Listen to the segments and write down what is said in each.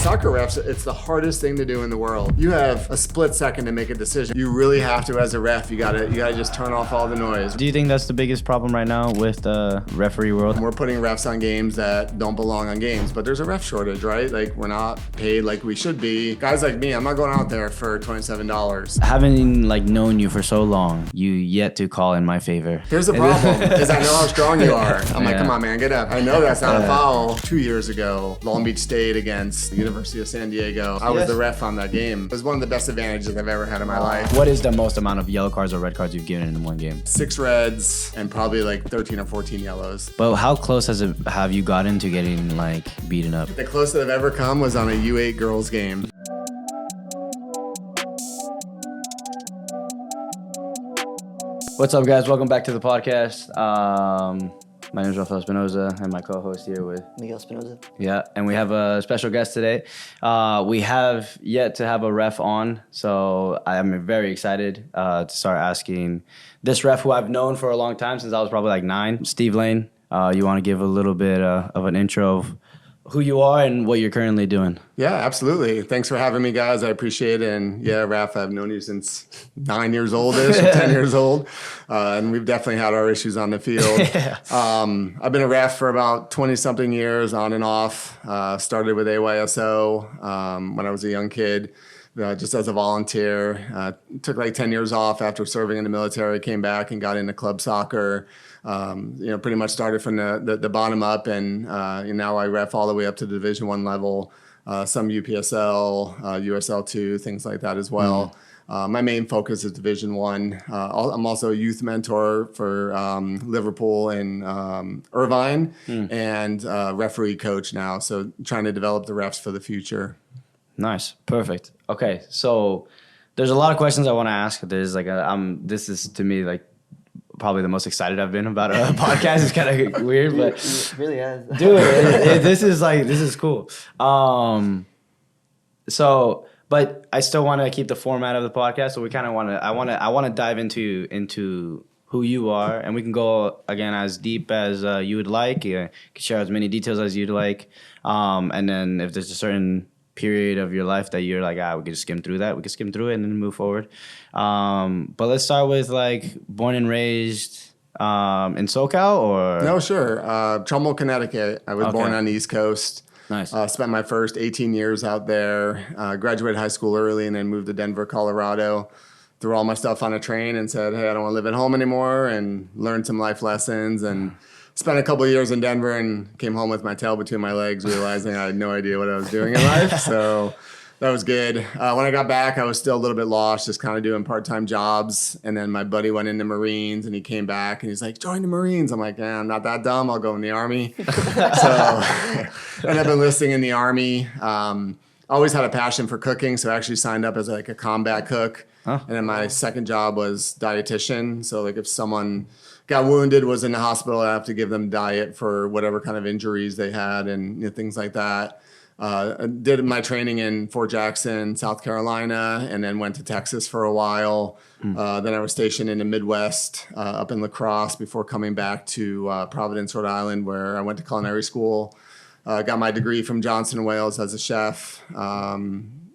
Soccer refs, it's the hardest thing to do in the world. You have a split second to make a decision. You really have to, as a ref, you gotta just turn off all the noise. Do you think that's the biggest problem right now with the referee world? We're putting refs on games that don't belong on games, but there's a ref shortage, right? Like, we're not paid like we should be. Guys like me, I'm not going out there for $27. Having known you for so long, you yet to call in my favor. Here's the problem, is I know how strong you are. I'm like, come on, man, get up. I know that's not a foul. 2 years ago, Long Beach State against the University of San Diego. I was the ref on that game. It was one of the best advantages I've ever had in my life. What is the most amount of yellow cards or red cards you've given in one game? 6 reds and probably 13 or 14 yellows. But how close have you gotten to getting beaten up? The closest I've ever come was on a U8 girls game. What's up, guys? Welcome back to the podcast. My name is Rafael Espinoza, and my co-host here with Miguel Espinoza. Yeah, and we have a special guest today. We have yet to have a ref on, so I am very excited to start asking this ref who I've known for a long time, since I was probably 9. Steve Lane, you want to give a little bit of an intro of who you are and what you're currently doing? Yeah, absolutely. Thanks for having me, guys. I appreciate it. And yeah, Raph, I've known you since 9 years old-ish, or 10 years old. And we've definitely had our issues on the field. Yeah. I've been a ref for about 20-something years, on and off. Started with AYSO when I was a young kid, just as a volunteer. Took 10 years off after serving in the military, came back and got into club soccer. Pretty much started from the bottom up, and now I ref all the way up to the Division I level, some UPSL, USL2, things like that as well. My main focus is Division I. I'm also a youth mentor for Liverpool and Irvine, and referee coach now, so trying to develop the refs for the future. Nice. Perfect. Okay, so there's a lot of questions I want to ask. There's this is to me probably the most excited I've been about a podcast. It's kind of weird, but it really has. Dude, this is cool. But I still want to keep the format of the podcast. So we kind of I want to dive into who you are, and we can go again as deep as you would like. You can share as many details as you'd like, and then if there's a certain period of your life that you're we can just skim through that. We can skim through it and then move forward. But let's start with born and raised in SoCal, or? No, sure. Trumbull, Connecticut. I was born on the East Coast. Nice. Spent my first 18 years out there. Graduated high school early and then moved to Denver, Colorado. Threw all my stuff on a train and said, hey, I don't want to live at home anymore, and learned some life lessons, and spent a couple of years in Denver and came home with my tail between my legs, realizing I had no idea what I was doing in life. So that was good. When I got back, I was still a little bit lost, just kind of doing part-time jobs. And then my buddy went into Marines, and he came back and he's like, join the Marines. I'm like, I'm not that dumb. I'll go in the Army. So and I've been enlisting in the Army. Always had a passion for cooking, so I actually signed up as a combat cook. Huh. And then my second job was dietitian. So if someone got wounded, was in the hospital, I have to give them diet for whatever kind of injuries they had and things like that. I did my training in Fort Jackson, South Carolina, and then went to Texas for a while. Then I was stationed in the Midwest, up in La Crosse, before coming back to Providence, Rhode Island, where I went to culinary school. Got my degree from Johnson & Wales as a chef.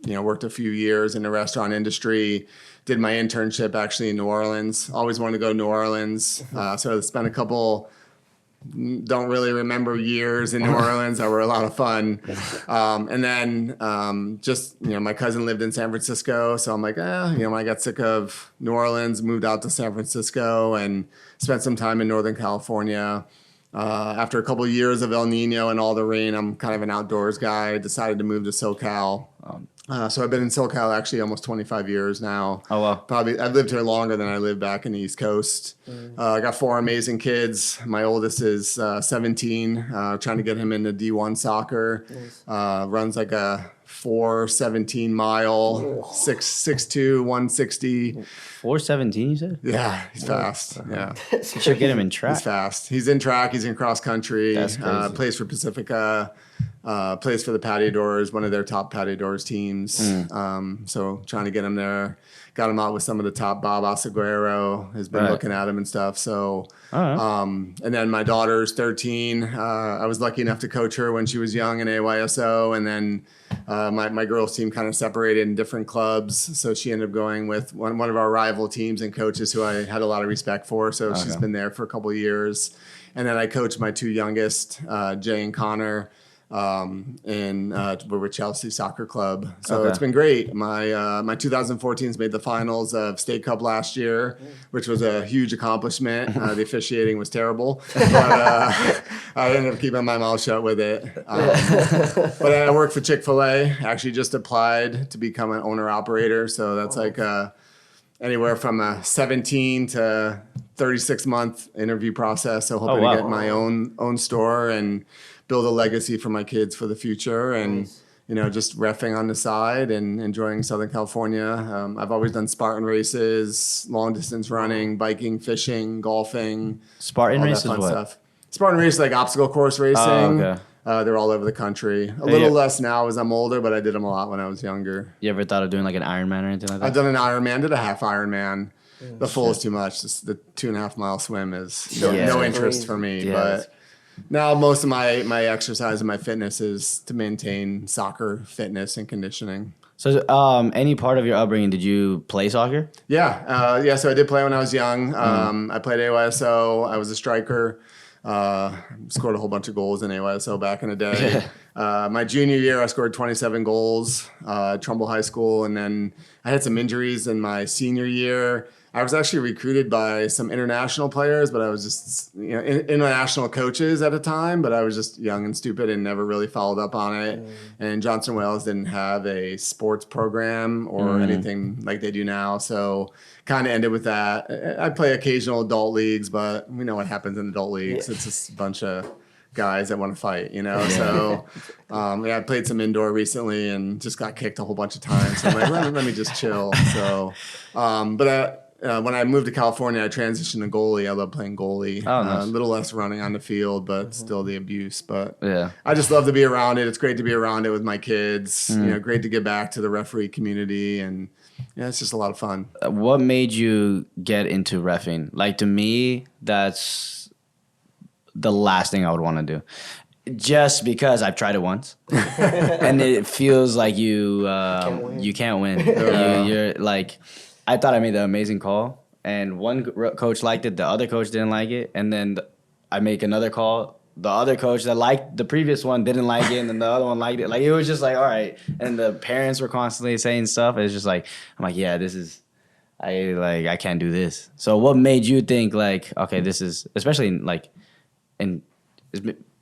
Worked a few years in the restaurant industry. Did my internship actually in New Orleans. Always wanted to go to New Orleans. So I spent a couple, don't really remember, years in New Orleans that were a lot of fun. And then my cousin lived in San Francisco. So I'm like, when I got sick of New Orleans, moved out to San Francisco and spent some time in Northern California. After a couple of years of El Nino and all the rain, I'm kind of an outdoors guy. I decided to move to SoCal. So I've been in SoCal actually almost 25 years now. Oh, wow. Probably I've lived here longer than I lived back in the East Coast. I got 4 amazing kids. My oldest is 17, trying to get him into D1 soccer. Nice. Runs a 4:17 mile, 6'2", 160. 4:17, you said? Yeah, he's fast. Yeah. You should get him in track. He's fast. He's in track. He's in cross country. That's crazy. Plays for Pacifica. plays for the Patadors, one of their top Patadors teams. So trying to get him there. Got him out with some of the top. Bob Osaguero has been looking at him and stuff. So, and then my daughter's 13. I was lucky enough to coach her when she was young in AYSO. And then my girls team kind of separated in different clubs. So she ended up going with one of our rival teams and coaches who I had a lot of respect for. So she's been there for a couple of years. And then I coached my two youngest, Jay and Connor, we're with Chelsea Soccer Club. So it's been great. My 2014s made the finals of State Cup last year, which was a huge accomplishment. The officiating was terrible, but I ended up keeping my mouth shut with it. But I work for Chick-fil-A. Actually just applied to become an owner-operator. So that's anywhere from a 17 to 36-month interview process. So hoping to get my own store and build a legacy for my kids for the future, and just reffing on the side and enjoying Southern California. I've always done Spartan races, long distance running, biking, fishing, golfing. Spartan race is what? Stuff. Spartan race, like obstacle course racing. Oh, okay. They're all over the country. A little less now as I'm older, but I did them a lot when I was younger. You ever thought of doing like an Ironman or anything like that? I've done an Ironman, did a half Ironman. The full is too much. Just the 2.5 mile swim is no interest for me, but. Now, most of my exercise and my fitness is to maintain soccer fitness and conditioning. So, any part of your upbringing, did you play soccer? Yeah. So I did play when I was young. I played AYSO. I was a striker. Scored a whole bunch of goals in AYSO back in the day. My junior year, I scored 27 goals at Trumbull High School. And then I had some injuries in my senior year. I was actually recruited by some international players, but I was just, international coaches at a time, but I was just young and stupid and never really followed up on it. And Johnson Wales didn't have a sports program or anything like they do now. So kind of ended with that. I play occasional adult leagues, but we know what happens in adult leagues. It's just a bunch of guys that want to fight, So, I played some indoor recently and just got kicked a whole bunch of times. So I'm like, let me just chill. So, when I moved to California, I transitioned to goalie. I love playing goalie. Oh, nice. A little less running on the field, but still the abuse. But I just love to be around it. It's great to be around it with my kids. Great to get back to the referee community, and it's just a lot of fun. What made you get into reffing? Like, to me, that's the last thing I would want to do. Just because I've tried it once, and it feels like you can't win. You're like. I thought I made the amazing call, and one coach liked it, the other coach didn't like it, and then I make another call. The other coach that liked the previous one didn't like it, and then the other one liked it. Like, it was just like, all right. And the parents were constantly saying stuff. It's just like, I'm like, yeah, I can't do this. So what made you think like, okay, this is, especially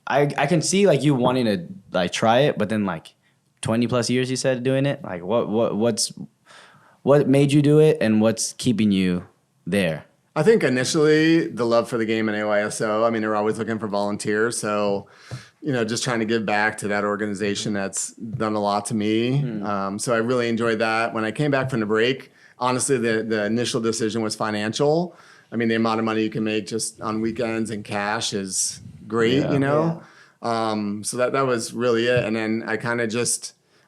I can see like you wanting to like try it, but then like 20 plus years you said doing it. Like what made you do it, and what's keeping you there? I think initially the love for the game in AYSO. I mean, they're always looking for volunteers. So, just trying to give back to that organization that's done a lot to me. So I really enjoyed that. When I came back from the break, honestly, the initial decision was financial. I mean, the amount of money you can make just on weekends and cash is great, So that was really it. And then I kind of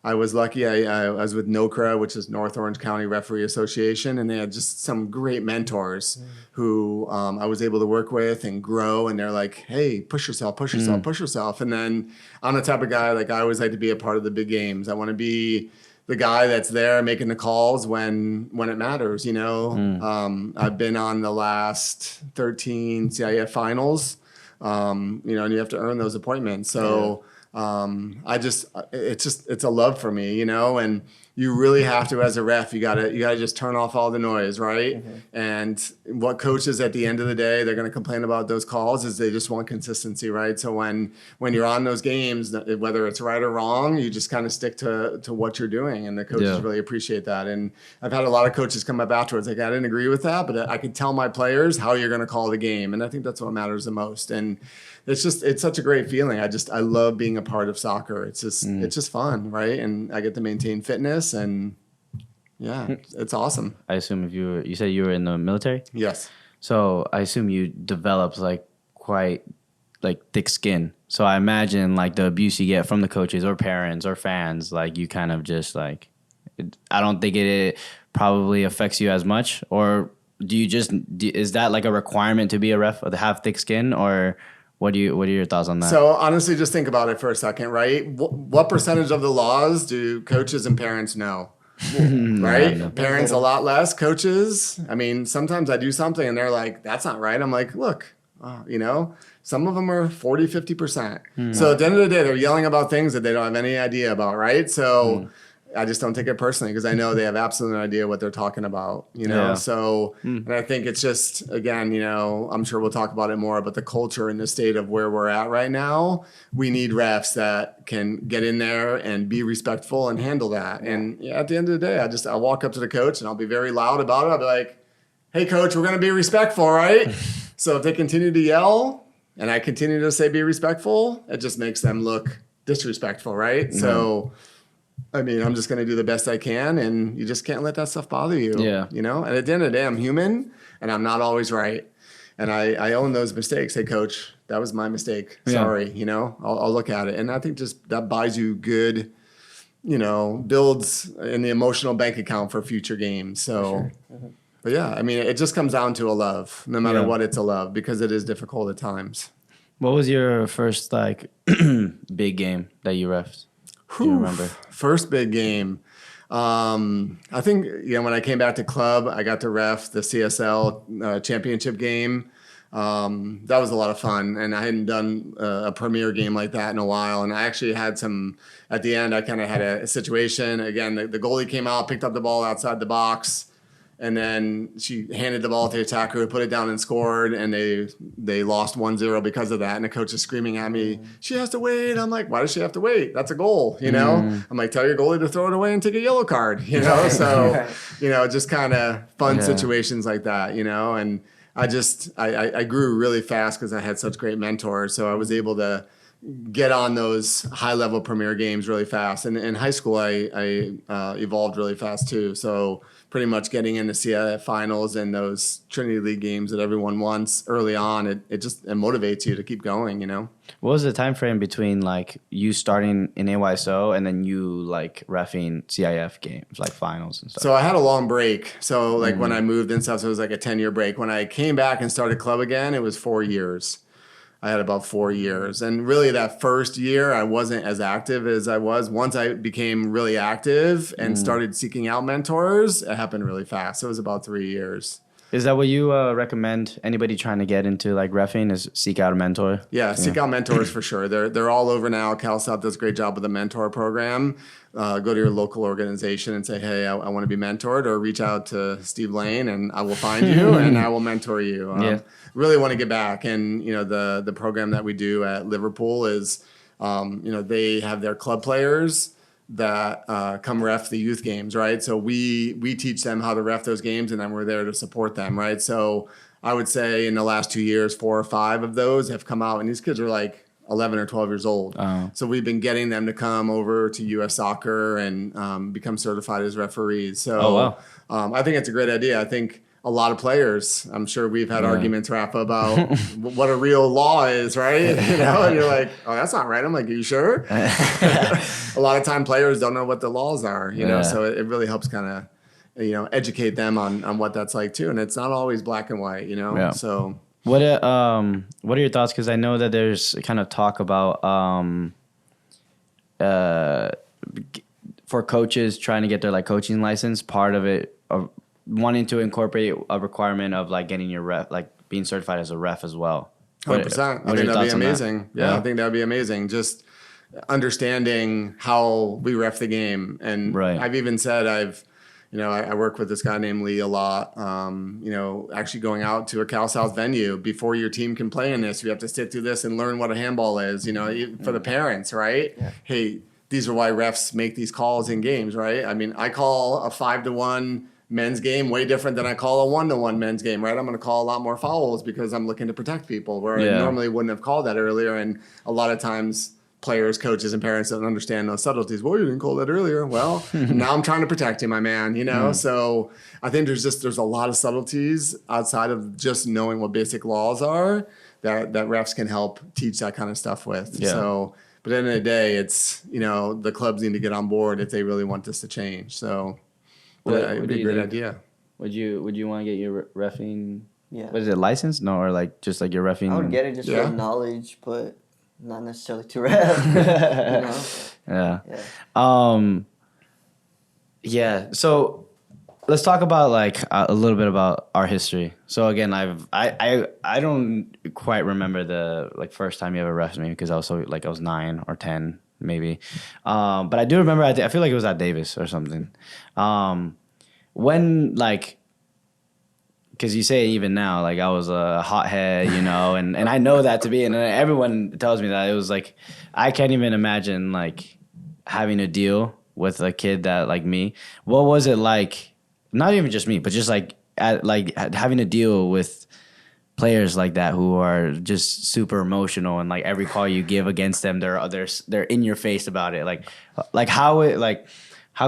I was lucky. I was with NOCRA, which is North Orange County Referee Association, and they had just some great mentors who I was able to work with and grow. And they're like, "Hey, push yourself, push yourself, push yourself." And then I'm the type of guy, like, I always like to be a part of the big games. I want to be the guy that's there making the calls when it matters. I've been on the last 13 CIF finals, and you have to earn those appointments. So. It's a love for me, and you really have to, as a ref, you gotta just turn off all the noise, right? And what coaches at the end of the day, they're going to complain about those calls is they just want consistency, right? So when you're on those games, whether it's right or wrong, you just kind of stick to what you're doing, and the coaches really appreciate that. And I've had a lot of coaches come up afterwards like, I didn't agree with that, but I could tell my players how you're going to call the game, and I think that's what matters the most. And it's such a great feeling. I love being a part of soccer. It's just fun, right? And I get to maintain fitness, and it's awesome. I assume you said you were in the military? Yes. So I assume you developed like quite like thick skin. So I imagine like the abuse you get from the coaches or parents or fans, like you kind of just like, I don't think it probably affects you as much. Or is that like a requirement to be a ref, to have thick skin, or what are your thoughts on that? So honestly, just think about it for a second, right? What percentage of the laws do coaches and parents know? Right? No. Parents a lot less. Coaches, I mean, sometimes I do something and they're like, that's not right. I'm like, look, some of them are 40, 50%. So at the end of the day, they're yelling about things that they don't have any idea about, right? So I just don't take it personally because I know they have absolutely no idea what they're talking about, Yeah. So, and I think it's just, again, I'm sure we'll talk about it more, but the culture and the state of where we're at right now, we need refs that can get in there and be respectful and handle that. And at the end of the day, I'll walk up to the coach and I'll be very loud about it. I'll be like, hey, coach, we're going to be respectful, right? So if they continue to yell and I continue to say be respectful, it just makes them look disrespectful, right? Mm-hmm. So, I mean, I'm just going to do the best I can, and you just can't let that stuff bother you. Yeah. And at the end of the day, I'm human, and I'm not always right. And I own those mistakes. Hey, coach, that was my mistake. Sorry, I'll look at it. And I think just that buys you good, builds in the emotional bank account for future games. So, but yeah, I mean, it just comes down to a love. No matter what, it's a love because it is difficult at times. What was your first, like, big game that you refed? Do you remember? First big game. I think, when I came back to club, I got to ref the CSL championship game. That was a lot of fun. And I hadn't done a premier game like that in a while. And I actually had at the end, I kind of had a situation. Again, the goalie came out, picked up the ball outside the box. And then she handed the ball to the attacker who put it down and scored, and they lost 1-0 because of that. And the coach is screaming at me, she has to wait. I'm like, why does she have to wait? That's a goal, I'm like, tell your goalie to throw it away and take a yellow card, So, just kind of fun situations like that, And I grew really fast because I had such great mentors. So I was able to get on those high-level premier games really fast. And in high school, I evolved really fast too. So pretty much getting into CIF finals and those Trinity League games that everyone wants early on, it motivates you to keep going, What was the time frame between like you starting in AYSO and then you like reffing CIF games, like finals and stuff? So I had a long break. So like when I moved and stuff, so it was like a 10-year break. When I came back and started club again, it was 4 years. I had about 4 years. And really that first year, I wasn't as active as I was. Once I became really active and started seeking out mentors, it happened really fast. So it was about 3 years. Is that what you recommend anybody trying to get into like reffing is seek out a mentor? Yeah, seek out mentors for sure. They're all over now. CalSouth does a great job with the mentor program. Go to your local organization and say, hey, I want to be mentored, or reach out to Steve Lane and I will find you and I will mentor you. Really want to get back. And, the program that we do at Liverpool is, they have their club players that come ref the youth games, right? So we teach them how to ref those games, and then we're there to support them, right? So I would say in the last 2 years, 4 or 5 of those have come out, and these kids are like 11 or 12 years old. Oh. So we've been getting them to come over to U.S. Soccer and become certified as referees. So I think it's a great idea. I think a lot of players, I'm sure we've had arguments, Rafa, about what a real law is, right? And you're like, oh, that's not right. I'm like, are you sure? A lot of time players don't know what the laws are, so it really helps kind of, educate them on what that's like too. And it's not always black and white, so. What are your thoughts? Because I know that there's kind of talk about for coaches trying to get their like coaching license, part of it of wanting to incorporate a requirement of like getting your ref, like being certified as a ref as well. 100%. I think that'd be amazing. Yeah, I think that'd be amazing. Just understanding how we ref the game. And I've even said I work with this guy named Lee a lot. Actually going out to a CalSouth venue before your team can play in this, you have to sit through this and learn what a handball is, for the parents, right? Yeah. Hey, these are why refs make these calls in games, right? I mean, I call a 5-1 men's game way different than I call a 1-1 men's game, right? I'm going to call a lot more fouls because I'm looking to protect people where I normally wouldn't have called that earlier. And a lot of times players, coaches, and parents don't understand those subtleties. Well, you didn't call that earlier. Well, now I'm trying to protect you, my man, So I think there's a lot of subtleties outside of just knowing what basic laws are that refs can help teach that kind of stuff with. Yeah. So, but at the end of the day, it's, the clubs need to get on board if they really want this to change. So it'd be a great idea. Would you want to get your reffing? Yeah. What is it, license? No, or like just like your reffing? I would get it just for knowledge, but not necessarily to ref. Yeah. Yeah. Yeah. So let's talk about like a little bit about our history. So again, I don't quite remember the like first time you ever refed me because I was 9 or 10 maybe, but I do remember. I feel like it was at Davis or something. When like, because you say even now, like I was a hothead, and I know that to be, and everyone tells me that it was like, I can't even imagine like having to deal with a kid that like me. What was it like? Not even just me, but just like having to deal with players like that who are just super emotional, and like every call you give against them, they're in your face about it. How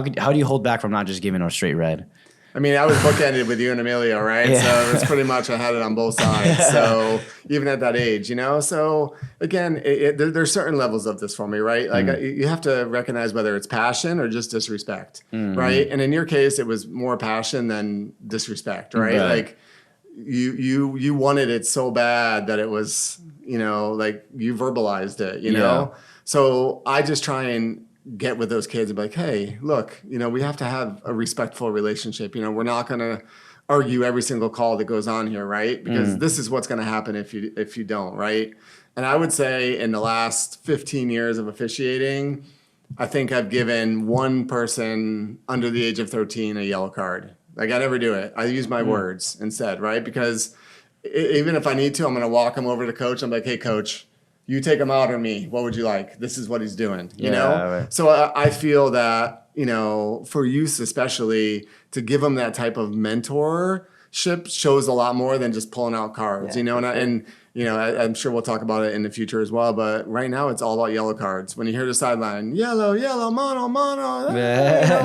do you hold back from not just giving a straight red? I mean, I was bookended with you and Emilio, right? Yeah. So it's pretty much I had it on both sides. So even at that age, So again, there's certain levels of this for me, right? Like you have to recognize whether it's passion or just disrespect, right? And in your case, it was more passion than disrespect, right? Like you wanted it so bad that it was, like you verbalized it, know? So I just try and get with those kids and be like, hey, look, we have to have a respectful relationship. We're not going to argue every single call that goes on here, right? Because this is what's going to happen if you don't, right? And I would say in the last 15 years of officiating, I think I've given one person under the age of 13 a yellow card. Like I never do it. I use my words instead, right? Because even if I need to, I'm going to walk him over to coach. I'm like, hey, coach, you take him out or me? What would you like? This is what he's doing, you know? Right. So I feel that, for youth especially, to give them that type of mentorship shows a lot more than just pulling out cards, And I'm sure we'll talk about it in the future as well. But right now it's all about yellow cards. When you hear the sideline, yellow, mono,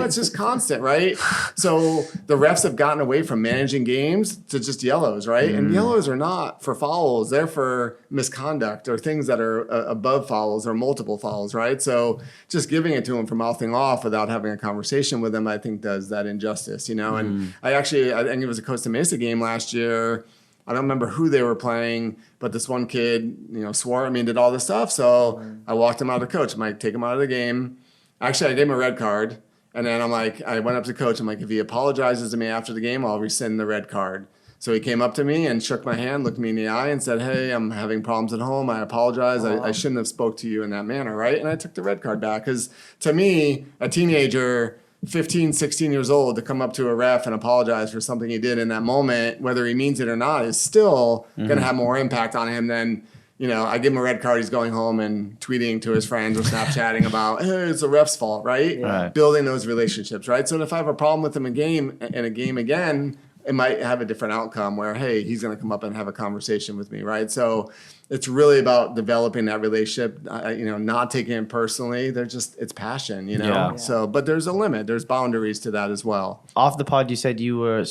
it's just constant, right? So the refs have gotten away from managing games to just yellows, right? And yellows are not for fouls. They're for misconduct or things that are above fouls or multiple fouls, right? So just giving it to them for mouthing off without having a conversation with them, I think does that injustice, And I think it was a Costa Mesa game last year. I don't remember who they were playing, but this one kid, swore at me and did all this stuff. So I walked him out of the coach. I'm like, take him out of the game. Actually, I gave him a red card. And then I went up to the coach. I'm like, if he apologizes to me after the game, I'll rescind the red card. So he came up to me and shook my hand, looked me in the eye and said, hey, I'm having problems at home. I apologize. I shouldn't have spoke to you in that manner, right? And I took the red card back because to me, a teenager, 15, 16 years old, to come up to a ref and apologize for something he did in that moment, whether he means it or not, is still going to have more impact on him than, I give him a red card, he's going home and tweeting to his friends or Snapchatting about, hey, it's the ref's fault, right? Yeah. Building those relationships, right? So if I have a problem with him in a game again, it might have a different outcome where, hey, he's going to come up and have a conversation with me, right? So it's really about developing that relationship, not taking it personally. It's passion, Yeah. So, but there's a limit. There's boundaries to that as well. Off the pod, you said you were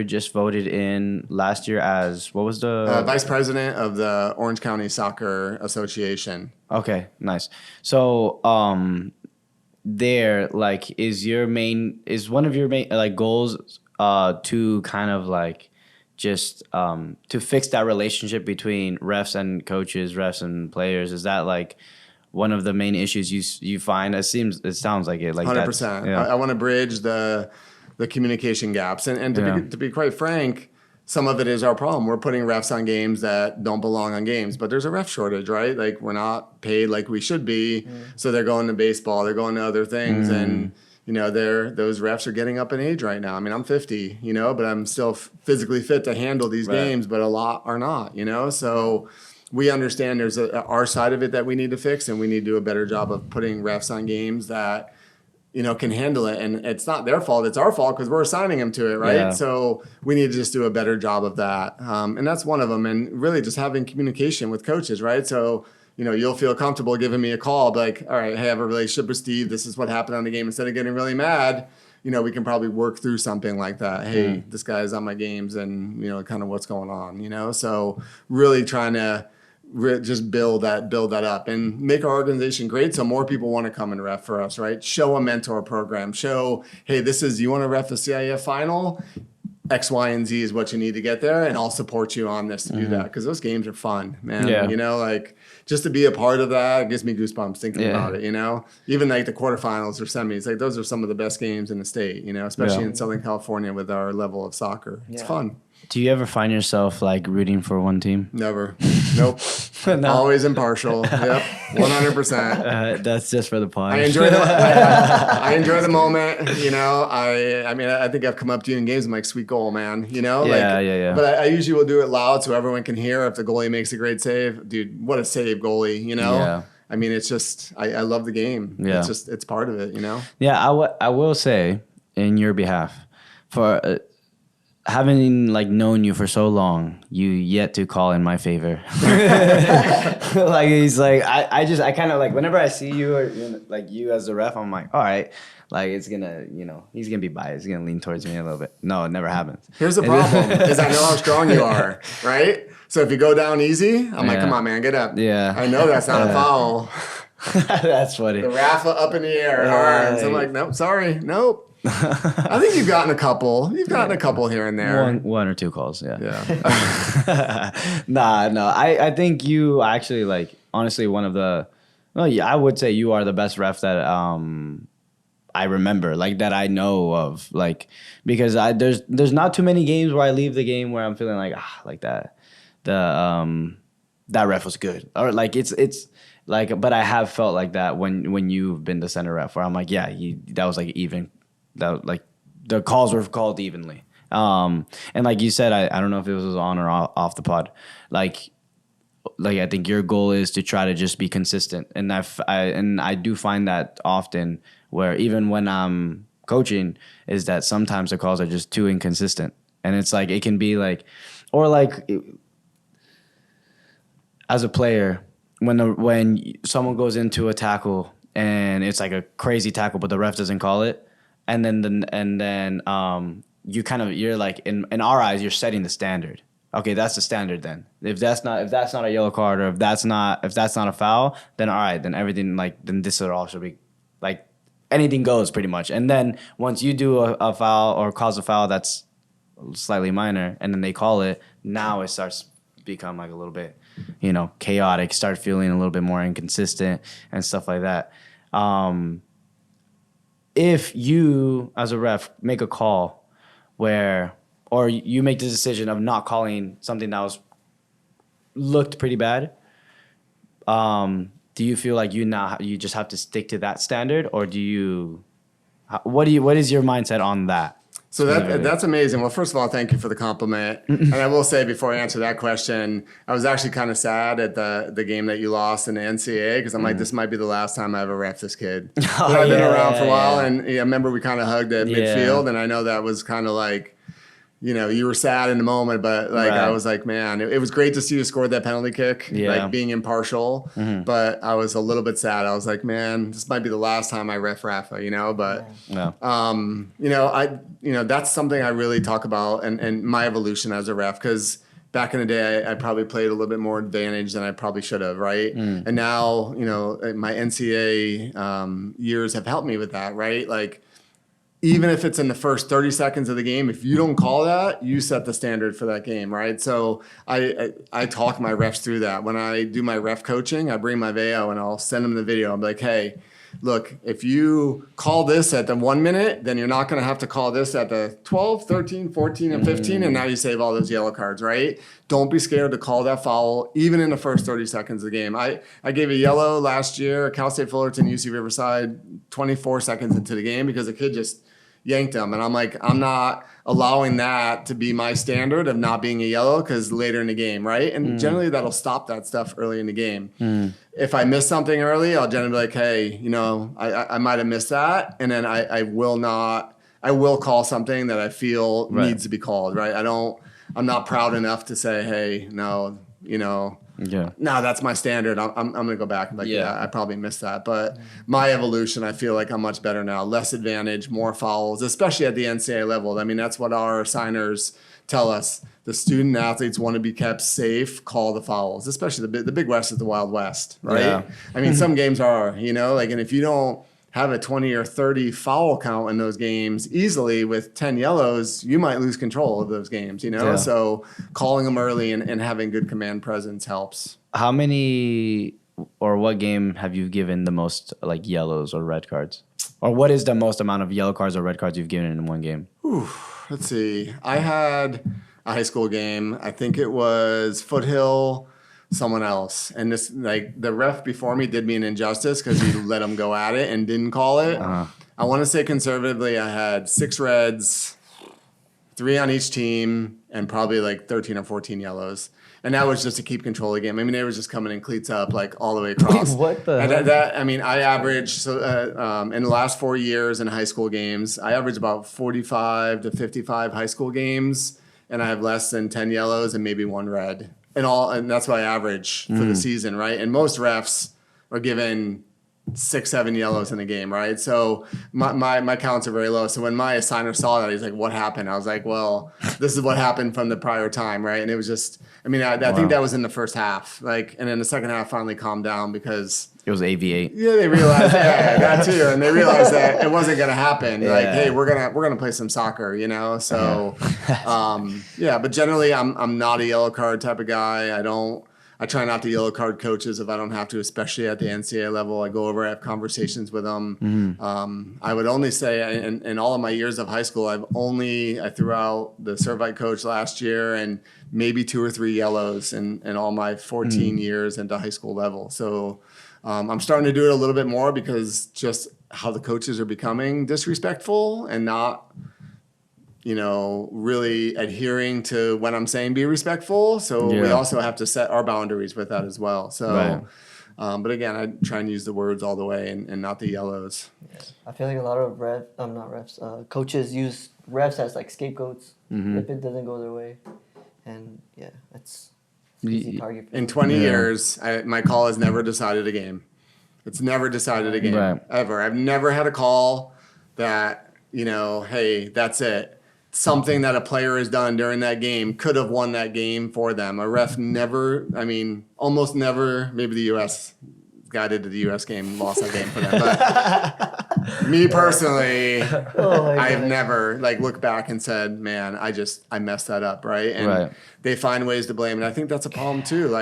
just voted in last year as, what was the? Vice president of the Orange County Soccer Association. Okay, nice. So, is one of your main like goals to kind of like just to fix that relationship between refs and coaches, refs and players? Is that like one of the main issues you find? It sounds like it. Like 100%. Yeah. I want to bridge the communication gaps, and to be quite frank, some of it is our problem. We're putting refs on games that don't belong on games, but there's a ref shortage, right? Like we're not paid like we should be, so they're going to baseball, they're going to other things, and those refs are getting up in age right now. I mean, I'm 50, but I'm still physically fit to handle these games, but a lot are not, So we understand there's our side of it that we need to fix, and we need to do a better job of putting refs on games that can handle it. And it's not their fault. It's our fault because we're assigning them to it, right? Yeah. So we need to just do a better job of that. And that's one of them. And really just having communication with coaches, right? So, you'll feel comfortable giving me a call, like, all right, hey, I have a relationship with Steve. This is what happened on the game. Instead of getting really mad, we can probably work through something like that. Hey, this guy's on my games and, kind of what's going on, So really trying to just build that up and make our organization great so more people want to come and ref for us, right? Show a mentor program. Show, hey, you want to ref the CIF final? X, Y, and Z is what you need to get there, and I'll support you on this to do that, because those games are fun, man. Yeah. You know, like just to be a part of that, it gives me goosebumps thinking about it, you know? Even like the quarterfinals or semis, like those are some of the best games in the state, you know, especially in Southern California with our level of soccer. It's fun. Do you ever find yourself like rooting for one team? Never. Nope. Always impartial. Yep. 100%. That's just for the pod. I enjoy the moment, you know. I mean, I think I've come up to you in games. I'm like, sweet goal, man, you know. Yeah. But I usually will do it loud so everyone can hear. If the goalie makes a great save, dude, what a save, goalie, you know. Yeah. I mean, it's just I love the game. Yeah. It's part of it, you know. Yeah, I will say in your behalf, for having like known you for so long, you yet to call in my favor. Like he's like I kind of like whenever I see you or like you as the ref, I'm like, all right, like it's gonna, you know, he's gonna be biased, he's gonna lean towards me a little bit. No, it never happens. Here's the problem: is I know how strong you are, right? So if you go down easy, I'm like, come on, man, get up. Yeah, I know that's not a foul. That's funny. The Rafa up in the air, arms. I'm like, nope, sorry, nope. I think you've gotten a couple. You've gotten a couple here and there. One or two calls, yeah. Yeah. No. I think you actually like honestly one of the. Well, yeah, I would say you are the best ref that I remember, like that I know of, like because there's not too many games where I leave the game where I'm feeling like that that ref was good, or like it's like, but I have felt like that when you've been the center ref where I'm like, yeah, that was like even. That like the calls were called evenly, and like you said, I don't know if it was on or off the pod. Like I think your goal is to try to just be consistent, and I do find that often where even when I'm coaching is that sometimes the calls are just too inconsistent, and it's like it can be like, or like as a player when someone goes into a tackle and it's like a crazy tackle, but the ref doesn't call it. And then you're like in our eyes you're setting the standard. Okay, that's the standard then. If that's not a yellow card or if that's not a foul, then all right, then everything then this all should be like anything goes pretty much. And then once you do a foul or cause a foul that's slightly minor and then they call it, now it starts to become like a little bit, you know, chaotic, start feeling a little bit more inconsistent and stuff like that. If you, as a ref, make a call or you make the decision of not calling something that looked pretty bad, do you feel like you just have to stick to that standard, or what is your mindset on that? So that's amazing. Well, first of all, thank you for the compliment. And I will say before I answer that question, I was actually kind of sad at the game that you lost in the NCAA because I'm like, this might be the last time I ever ref this kid. But I've been around for a while, and I remember we kind of hugged at midfield, and I know that was kind of like, you know, you were sad in the moment, but like I was like, man, it was great to see you score that penalty kick, like being impartial. But I was a little bit sad. I was like, man, this might be the last time I ref Rafa, you know. But you know, that's something I really talk about and my evolution as a ref, because back in the day I probably played a little bit more advantage than I probably should have, right? And now, you know, my NCAA years have helped me with that, right? Like, even if it's in the first 30 seconds of the game, if you don't call that, you set the standard for that game, right? So I talk my refs through that. When I do my ref coaching, I bring my VAO and I'll send them the video. I'm like, hey, look, if you call this at the 1 minute, then you're not going to have to call this at the 12, 13, 14, and 15, and now you save all those yellow cards, right? Don't be scared to call that foul, even in the first 30 seconds of the game. I gave a yellow last year, Cal State Fullerton, UC Riverside, 24 seconds into the game because the kid just yanked him. And I'm like, I'm not allowing that to be my standard of not being a yellow because later in the game, right? And generally that'll stop that stuff early in the game. If I miss something early, I'll generally be like, hey, you know, I might have missed that. And then I will call something that I feel needs to be called, right? I'm not proud enough to say, hey, no, Yeah. no, that's my standard. I'm going to go back. Like, Yeah. yeah, I probably missed that. But my evolution, I feel like I'm much better now. Less advantage, more fouls, especially at the NCAA level. I mean, that's what our signers tell us. The student athletes want to be kept safe, call the fouls, especially the Big West is the Wild West, right? Yeah. I mean, some games are, and if you don't have a 20 or 30 foul count in those games easily with 10 yellows, you might lose control of those games, Yeah. So calling them early and having good command presence helps. How many or what game have you given the most like yellows or red cards? Or what is the most amount of yellow cards or red cards you've given in one game? Let's see. I had a high school game. I think it was Foothill, someone else. And this, like, the ref before me did me an injustice because he let him go at it and didn't call it. I want to say conservatively, I had 6 reds, 3 on each team, and probably like 13 or 14 yellows. And that was just to keep control of the game. I mean, they were just coming in cleats up, like all the way across. What the and heck? I mean, I averaged, in the last 4 years in high school games, I averaged about 45 to 55 high school games, and I have less than 10 yellows and maybe 1 red. And that's what I average for the season, right? And most refs are given 6, 7 yellows in a game, right? So my counts are very low. So when my assigner saw that, he's like, "What happened?" I was like, "Well, this is what happened from the prior time, right?" And it was just, I mean, I think that was in the first half, like, and then the second half finally calmed down because It was AV8. yeah, they realized that too, and they realized that it wasn't gonna happen. Like, hey, we're gonna play some soccer, So, but generally, I'm not a yellow card type of guy. I try not to yellow card coaches if I don't have to, especially at the NCAA level. I go over, I have conversations with them. I would only say, in all of my years of high school, I threw out the Servite coach last year and maybe 2 or 3 yellows in all my 14 years into high school level. So I'm starting to do it a little bit more because just how the coaches are becoming disrespectful and not really adhering to when I'm saying be respectful. So we also have to set our boundaries with that as well. So, but again, I try and use the words all the way and not the yellows. Yeah. I feel like a lot of coaches use refs as like scapegoats if it doesn't go their way. And yeah, that's an easy target for In them. 20 years, my call has never decided a game. It's never decided a game, ever. I've never had a call that, hey, that's it. Something that a player has done during that game could have won that game for them. A ref never, almost never, maybe the U.S. guy did to the U.S. game, lost that game for them. But me personally, I've never looked back and said, man, I messed that up, right? And they find ways to blame. And I think that's a problem too.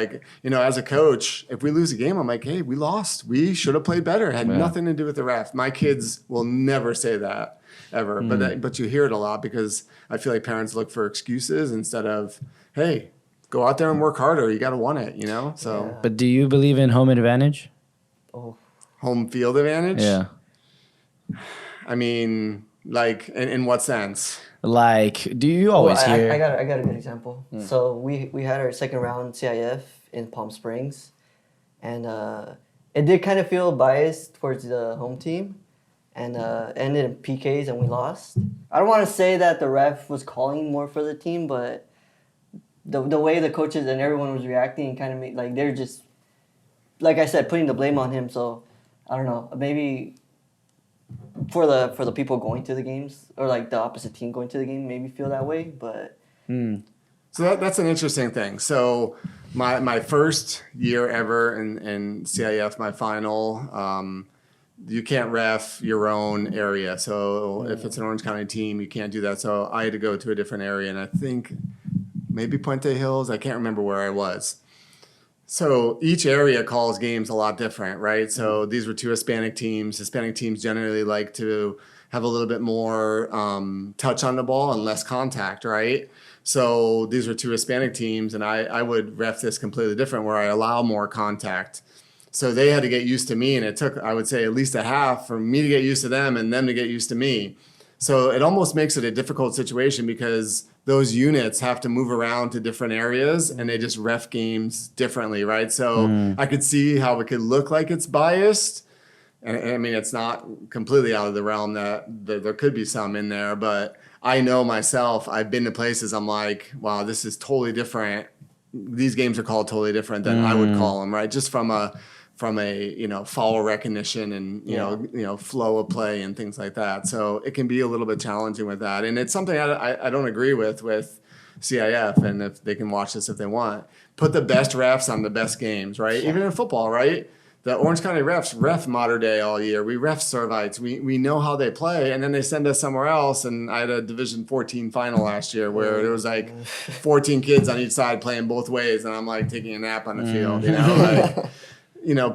As a coach, if we lose a game, I'm like, hey, we lost. We should have played better. It had nothing to do with the ref. My kids will never say that. Ever, but you hear it a lot because I feel like parents look for excuses instead of, hey, go out there and work harder. You got to want it, So, Yeah. But do you believe in home advantage? Oh, home field advantage. Yeah. I mean, in what sense? Do you always hear? I got a good example. So we had our second round CIF in Palm Springs, and it did kind of feel biased towards the home team. And ended in PKs and we lost. I don't want to say that the ref was calling more for the team, but the way the coaches and everyone was reacting kind of made they're just, like I said, putting the blame on him. So I don't know, maybe for the people going to the games or the opposite team going to the game, maybe feel that way. But So that's an interesting thing. So my first year ever in CIF, my final. You can't ref your own area. So if it's an Orange County team, you can't do that. So I had to go to a different area. And I think maybe Puente Hills. I can't remember where I was. So each area calls games a lot different, right? So these were 2 Hispanic teams. Hispanic teams generally like to have a little bit more touch on the ball and less contact, right? So these were 2 Hispanic teams. And I would ref this completely different where I allow more contact. So they had to get used to me, and it took, I would say, at least a half for me to get used to them and them to get used to me. So it almost makes it a difficult situation because those units have to move around to different areas, and they just ref games differently, right? So I could see how it could look like it's biased. And it's not completely out of the realm that there could be some in there, but I know myself, I've been to places I'm like, wow, this is totally different these games are called totally different than I would call them, right? Just from a foul recognition and you know flow of play and things like that. So it can be a little bit challenging with that, and it's something I don't agree with CIF. And if they can watch this if they want, put the best refs on the best games, right? Even in football, right? The Orange County refs ref Mater Dei all year. We ref Servites. We know how they play, and then they send us somewhere else. And I had a Division 14 final last year where there was like 14 kids on each side playing both ways, and I'm like taking a nap on the field,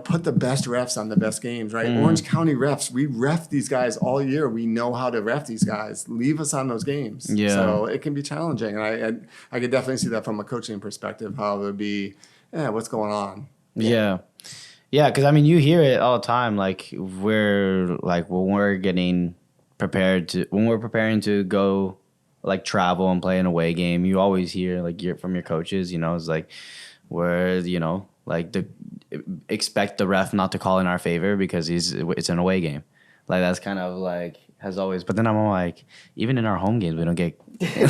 put the best refs on the best games, right? Orange County refs, we ref these guys all year. We know how to ref these guys. Leave us on those games. Yeah. So it can be challenging. And I could definitely see that from a coaching perspective, how it would be, what's going on? Yeah. Yeah, because, I mean, you hear it all the time. Like, when we're preparing to go, like, travel and play an away game, you always hear, like, from your coaches, it's like, expect the ref not to call in our favor because it's an away game. Like, that's kind of like has always. But then I'm like, even in our home games, we don't get. It's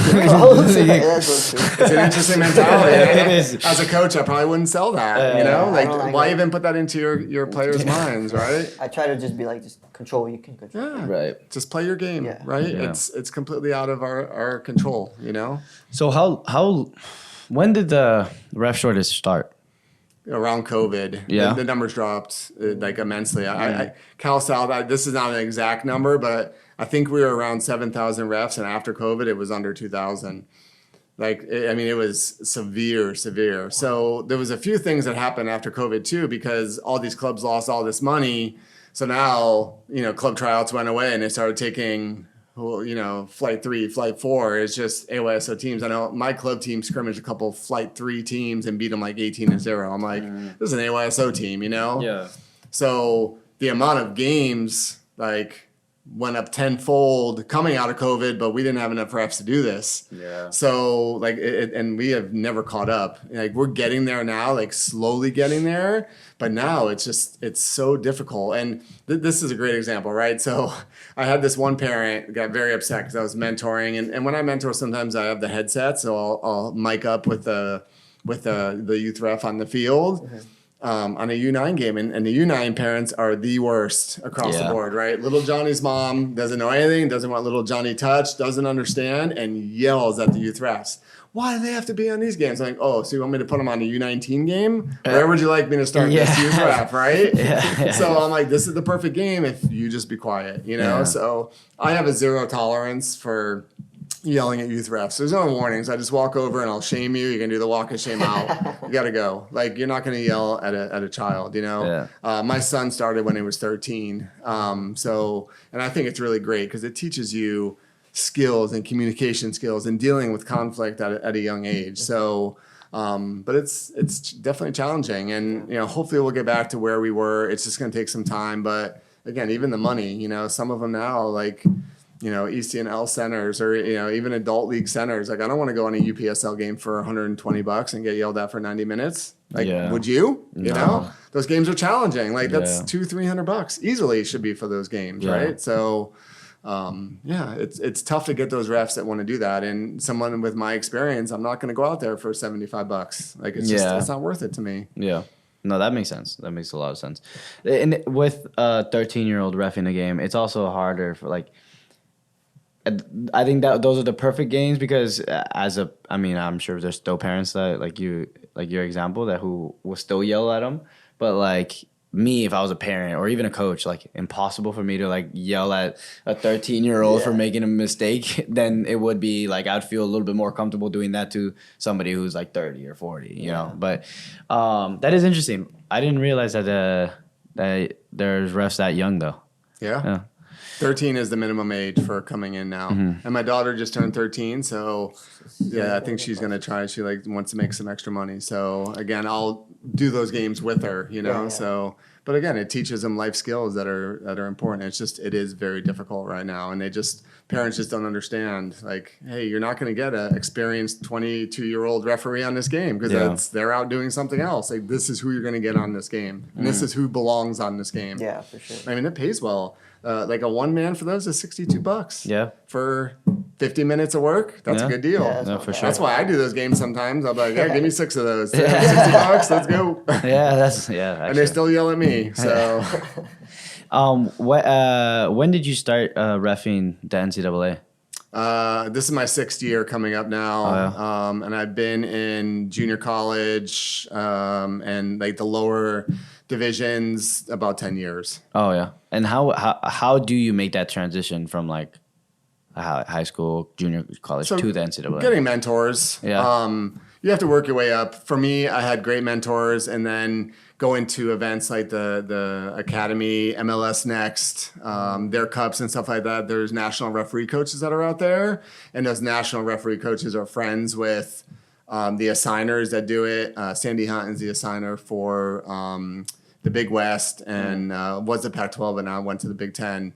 an interesting mentality. It is. As a coach, I probably wouldn't sell that. Why even put that into your players' minds, right? I try to just be like, just control what you can control. Yeah, right. Just play your game, right? Yeah. It's completely out of our control, So how when did the ref shortage start? Around COVID, the numbers dropped like immensely. Cal South, this is not an exact number, but I think we were around 7,000 refs, and after COVID, it was under 2,000. It was severe. So there was a few things that happened after COVID too, because all these clubs lost all this money. So now, club tryouts went away, and they started taking, Flight 3, Flight 4 is just AYSO teams. I know my club team scrimmaged a couple Flight 3 teams and beat them like 18-0. I'm like, this is an AYSO team, Yeah. So the amount of games, went up tenfold coming out of COVID, but we didn't have enough refs to do this. Yeah. So and we have never caught up. We're getting there now, slowly getting there, but now it's so difficult. And this is a great example, right? So I had this one parent got very upset because I was mentoring, and when I mentor, sometimes I have the headset, so I'll mic up with the youth ref on the field. On a U9 game, and the U9 parents are the worst across the board, right? Little Johnny's mom doesn't know anything, doesn't want little Johnny touched, doesn't understand, and yells at the youth refs. Why do they have to be on these games? I'm like, so you want me to put them on a U19 game? Where would you like me to start this youth ref, right? So I'm like, this is the perfect game if you just be quiet, So I have a zero tolerance for yelling at youth refs. There's no warnings. I just walk over and I'll shame you. You're gonna do the walk of shame out. You gotta go. You're not gonna yell at a child. My son started when he was 13. And I think it's really great because it teaches you skills and communication skills and dealing with conflict at a young age. So. But it's definitely challenging, and hopefully we'll get back to where we were. It's just gonna take some time, but again, even the money. Some of them now ECNL centers or, even adult league centers. I don't want to go on a UPSL game for $120 and get yelled at for 90 minutes. Would you? No. Those games are challenging. That's $200-$300 easily should be for those games, right? So, it's tough to get those refs that want to do that. And someone with my experience, I'm not going to go out there for $75. It's not worth it to me. Yeah. No, that makes sense. That makes a lot of sense. And with a 13-year-old reffing a game, it's also harder for I think that those are the perfect games because I'm sure there's still parents that like your example that who will still yell at them. But me, if I was a parent or even a coach, impossible for me to yell at a 13-year-old for making a mistake. Then it would be I'd feel a little bit more comfortable doing that to somebody who's 30 or 40, you know. But that is interesting. I didn't realize that there's refs that young though. Yeah. 13 is the minimum age for coming in now. And my daughter just turned 13, so I think she's going to try. She wants to make some extra money. So again, I'll do those games with her, So, but again, it teaches them life skills that are important. It is very difficult right now, and parents just don't understand. Hey, you're not going to get an experienced 22-year-old referee on this game because they're out doing something else. This is who you're going to get on this game, and this is who belongs on this game. Yeah, for sure. It pays well. A one man for those is $62. Yeah. For 50 minutes of work, that's a good deal. Yeah, that's No, not for bad. sure. That's why I do those games sometimes. I'll be like, yeah, give me 6 of those. $60, let's go. Yeah, that's And they actually. still yell at me. So When did you start reffing the NCAA? this is my 6th year coming up now. Oh, And I've been in junior college and like the lower divisions about 10 years. Oh yeah. And how do you make that transition from like high school, junior college So to the NCAA? Getting mentors. Yeah. You have to work your way up. For me, I had great mentors, and then going to events like the Academy, MLS Next, their cups and stuff like that. There's national referee coaches that are out there, and those national referee coaches are friends with the assigners that do it. Sandy Hunt is the assigner for the Big West and was the Pac-12, and now went to the Big Ten.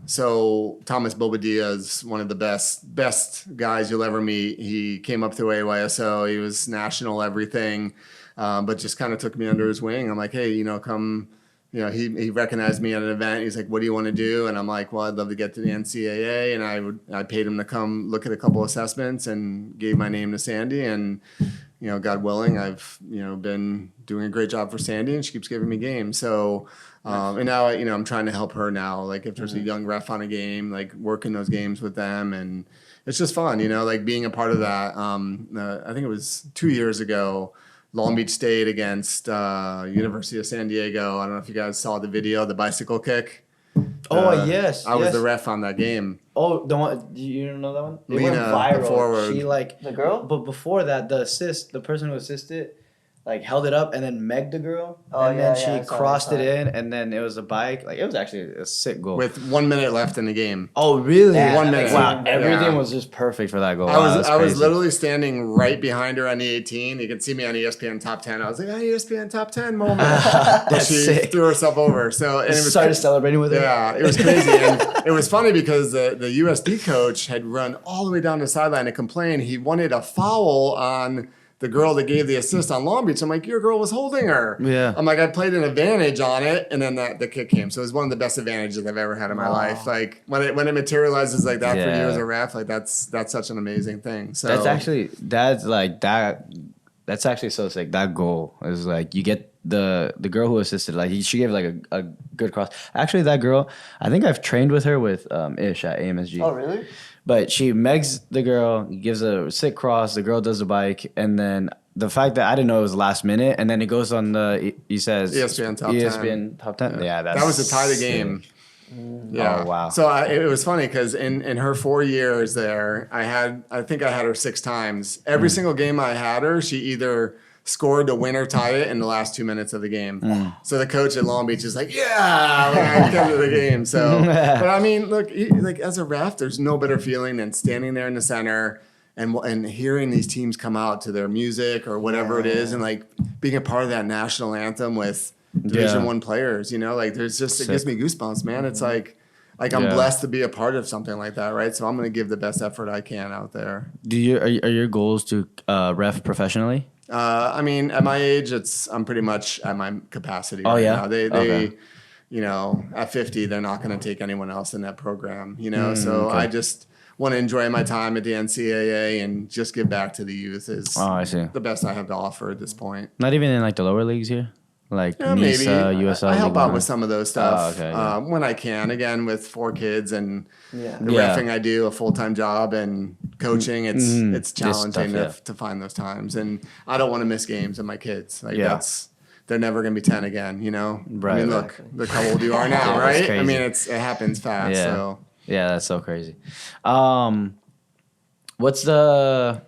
So Thomas Bobadilla is one of the best guys you'll ever meet. He came up through AYSO. He was national everything, but just kind of took me under his wing. I'm like, hey, come. He recognized me at an event. He's like, "What do you want to do?" And I'm like, "Well, I'd love to get to the NCAA." And I paid him to come look at a couple assessments and gave my name to Sandy. And God willing, I've been doing a great job for Sandy, and she keeps giving me games. So, and now I'm trying to help her now. Like if there's a young ref on a game, like working those games with them, and it's just fun. Like being a part of that. I think it was 2 years ago. Long Beach State against University of San Diego. I don't know if you guys saw the video, the bicycle kick. Yes. I was the ref on that game. Oh, the one you don't know that one? It Lena, went viral. the forward. She The girl? but before that, the person who assisted, like held it up and then megged the girl, Oh, and yeah, then she yeah, I saw crossed that. it in, and then it was a bike. Like it was actually a sick goal. With 1 minute left in the game. Oh really? Yeah, 1 minute. Wow, Yeah. everything was just perfect for that goal. I Wow, that's was crazy. literally standing right behind her on the 18. You can see me on ESPN Top 10. I was like, ESPN Top 10 moment. But That's she sick. threw herself over. So and it was Started celebrating with her. Yeah, it was crazy. And it was funny because the USD coach had run all the way down the sideline to complain. He wanted a foul on the girl that gave the assist on Long Beach. I'm like, your girl was holding her. Yeah. I'm like, I played an advantage on it, and then the kick came. So it was one of the best advantages I've ever had in my life. Like when it materializes like that for you Yeah. as a ref, like that's such an amazing thing. So That's actually so sick. That goal is like you get the girl who assisted. Like she gave like a good cross. Actually, that girl, I think I've trained with her with Ish at AMSG. Oh, really? But she megs the girl, gives a sick cross. The girl does the bike, and then the fact that I didn't know it was last minute, and then it goes on he says ESPN Top 10. ESPN Top 10. Yeah, that was to tie the sick. game. Yeah. Oh, wow. So it was funny because in her 4 years there, I think I had her 6 times. Every single game I had her, she either scored to win or tie it in the last 2 minutes of the game. So the coach at Long Beach is like, yeah, when I come to the game. So, but I mean, look, like as a ref, there's no better feeling than standing there in the center and hearing these teams come out to their music or whatever it is, and like being a part of that national anthem with Division One players. Like there's just it gives me goosebumps, man. It's like I'm blessed to be a part of something like that, right? So I'm gonna give the best effort I can out there. Are your goals to ref professionally? I mean, at my age, I'm pretty much at my capacity. Oh, right yeah? now. They Okay. at 50, they're not going to take anyone else in that program. So okay. I just want to enjoy my time at the NCAA and just give back to the youth. Is Oh, I see. the best I have to offer at this point. Not even in like the lower leagues here, like Yeah, maybe NISA, USL. I help League out One? with some of those stuff okay, yeah. when I can. Again, with 4 kids and Yeah. the Yeah. reffing I do, a full-time job and coaching. It's This challenging stuff, to find those times, and I don't want to miss games of my kids. Like Yeah. they're never going to be 10 again. Right. I mean, look how old you are now, Yeah, that's right? I crazy. mean, it happens fast. Yeah. So Yeah, that's so crazy. What's the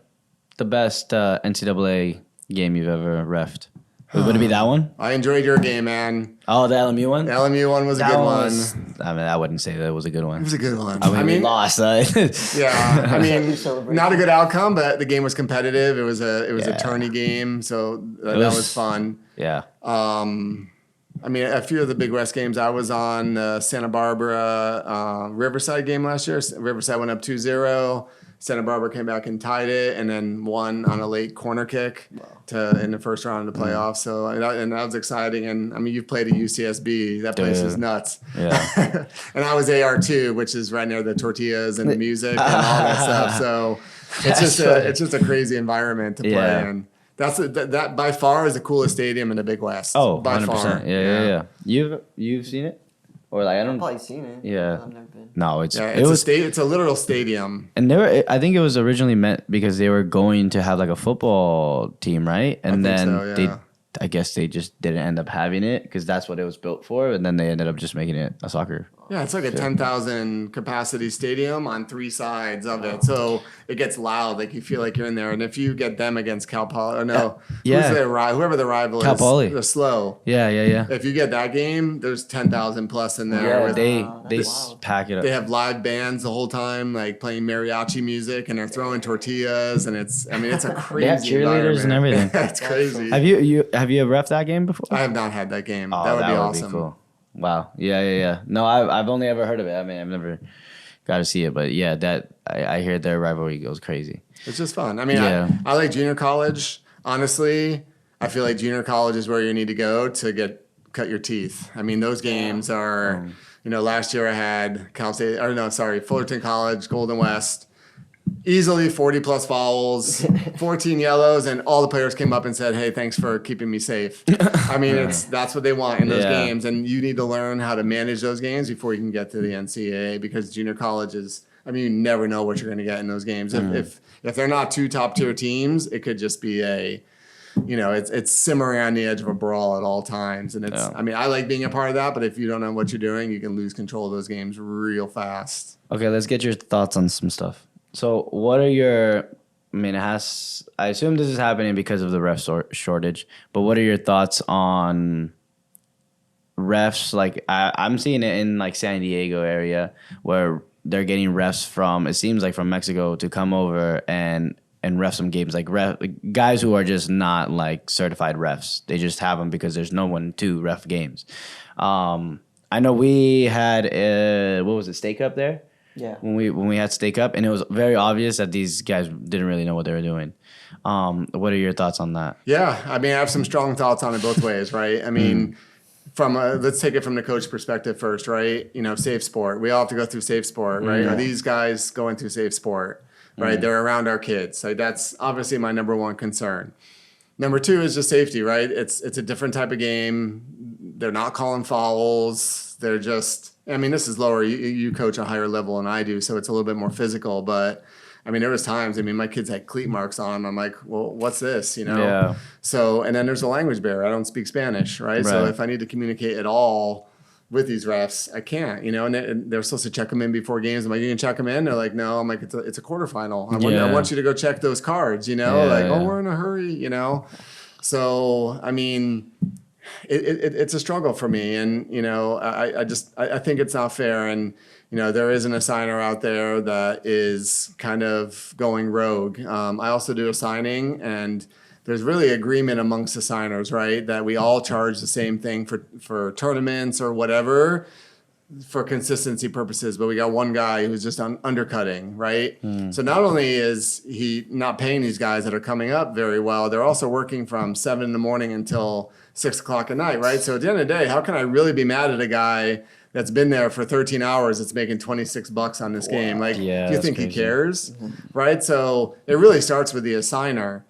best NCAA game you've ever refed? Would it be that one? I enjoyed your game, man. Oh, the LMU one. The LMU one was a That good one one. was- I mean, I wouldn't say that was a good It one. was a good one. I mean, we lost. Yeah, I mean, Celebration. not a good outcome, but the game was competitive. It was a Yeah. tourney game, so that was- was fun. Yeah. I mean, a few of the Big West games I was on, Santa Barbara Riverside game last year. Riverside went up 2-0. Santa Barbara came back and tied it, and then won on a late corner kick in the first round of the playoffs. So and that was exciting. And I mean, you've played at UCSB. That place is nuts. Yeah. And I was AR2, which is right near the tortillas and the music and all that stuff. So it's just a crazy environment to play in. That by far is the coolest stadium in the Big West. Oh, by 100%. far. Yeah. You've seen it? Or like I don't. I've probably seen it. Yeah. I've never been. No, It's a literal stadium. And I think it was originally meant because they were going to have like a football team, right? And then I guess they just didn't end up having it because that's what it was built for. And then they ended up just making it a soccer. Yeah, it's like a 10,000 capacity stadium on 3 sides of it. So it gets loud, like you feel like you're in there. And if you get them against Cal Poly, whoever the rival Cal is, Poly. they're slow. Yeah. If you get that game, there's 10,000 plus in there. Yeah, they pack it up. They have live bands the whole time, like playing mariachi music, and they're throwing tortillas, and it's a crazy. They have cheerleaders and everything. It's crazy. Have you ref that game before? I have not had that game. Oh, that would be awesome. Cool. Wow. Yeah. No, I've only ever heard of it. I mean, I've never got to see it, but yeah, that I hear their rivalry goes crazy. It's just fun. I mean, I like junior college. Honestly, I feel like junior college is where you need to go to cut your teeth. I mean, those games are, last year I had Fullerton College, Golden West. Easily 40 plus fouls, 14 yellows, and all the players came up and said, "Hey, thanks for keeping me safe." I mean, that's what they want in those games, and you need to learn how to manage those games before you can get to the NCAA because junior college is. I mean, you never know what you're going to get in those games. If they're not 2 top tier teams, it could just be it's simmering on the edge of a brawl at all times, and it's. I mean, I like being a part of that, but if you don't know what you're doing, you can lose control of those games real fast. Okay, let's get your thoughts on some stuff. So what are your, I assume this is happening because of the ref shortage, but what are your thoughts on refs? Like I'm seeing it in like San Diego area where they're getting refs it seems like from Mexico to come over and ref some games, like guys who are just not like certified refs. They just have them because there's no one to ref games. I know we had, what was it, Stake Up there? Yeah. When we had Stake Up, and it was very obvious that these guys didn't really know what they were doing. What are your thoughts on that? Yeah, I mean, I have some strong thoughts on it both ways, right? I mean, let's take it from the coach perspective first, right? Safe sport. We all have to go through safe sport, right? Are these guys going through safe sport, right? They're around our kids. Like that's obviously my number one concern. Number 2 is just safety, right? It's a different type of game. They're not calling fouls. They're just. I mean, this is lower. You coach a higher level than I do, so it's a little bit more physical. But I mean, there was times. I mean, my kids had cleat marks on them. I'm like, well, what's this? Yeah. So, and then there's a language barrier. I don't speak Spanish, right? So if I need to communicate at all with these refs, I can't. And they're supposed to check them in before games. I'm like, you can check them in. They're like, no. I'm like, it's a quarterfinal. I want you to go check those cards. We're in a hurry. So I mean. It's a struggle for me, and I think it's not fair, and there is an assigner out there that is kind of going rogue. I also do assigning, and there's really agreement amongst assigners, right, that we all charge the same thing for tournaments or whatever for consistency purposes, but we got one guy who's just undercutting, right? So not only is he not paying these guys that are coming up very well, they're also working from 7 in the morning until 6 o'clock at night, right? So at the end of the day, how can I really be mad at a guy that's been there for 13 hours that's making $26 on this game? Like, do you think he cares? Right? So it really starts with the assigner.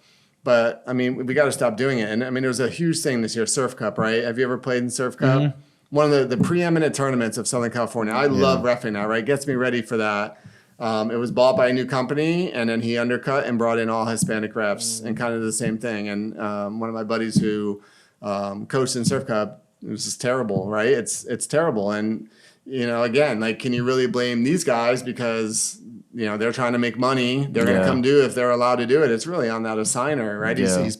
But, I mean, we got to stop doing it. And, I mean, there was a huge thing this year, Surf Cup, right? Have you ever played in Surf Cup? One of the preeminent tournaments of Southern California. I love reffing that, right? Gets me ready for that. It was bought by a new company, and then he undercut and brought in all Hispanic refs and kind of the same thing. And one of my buddies who coached in Surf Cup, it was just terrible, right? It's terrible. And, again, like, can you really blame these guys because, they're trying to make money. They're going to come do if they're allowed to do it. It's really on that assigner, right? He's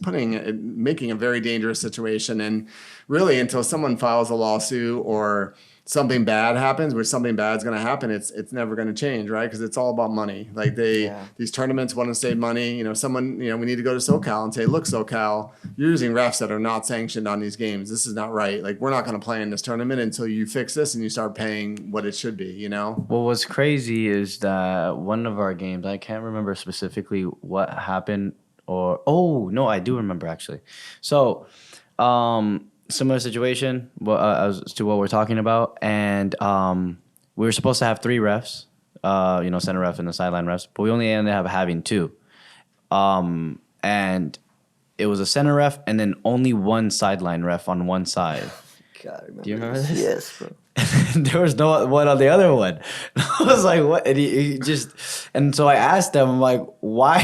making a very dangerous situation. And really, until someone files a lawsuit or something bad happens, which something bad's going to happen, it's never going to change, right? Because it's all about money. Like these tournaments want to save money. You know, someone, you know, we need to go to SoCal and say, look, SoCal, you're using refs that are not sanctioned on these games. This is not right. Like, we're not going to play in this tournament until you fix this and you start paying what it should be, you know? Well, what's crazy is that one of our games, I can't remember specifically what happened, no, I do remember actually. So, similar situation as to what we're talking about, and we were supposed to have 3 refs, center ref and the sideline refs, but we only ended up having 2, and it was a center ref and then only one sideline ref on one side. God, I remember. Do you remember this? Yes, bro. There was no one on the other one. I was like, what? And he just, and so I asked them, I'm like, why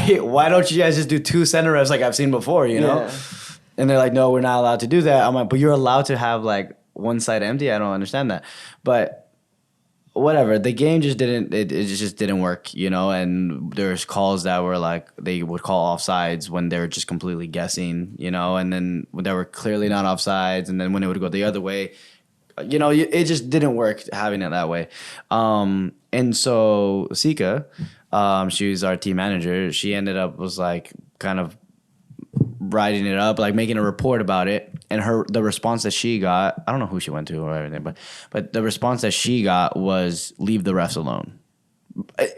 don't you guys just do 2 center refs like I've seen before, you know? Yeah. And they're like, no, we're not allowed to do that. I'm like, but you're allowed to have like one side empty. I don't understand that. But whatever, the game just didn't, it just didn't work, you know? And there's calls that were like, they would call offsides when they were just completely guessing, you know? And then they were clearly not offsides. And then when it would go the other way, you know, it just didn't work having it that way. And so Sika, she was our team manager. She ended up was like kind of writing it up, like making a report about it. And the response that she got, I don't know who she went to or everything, but the response that she got was leave the refs alone.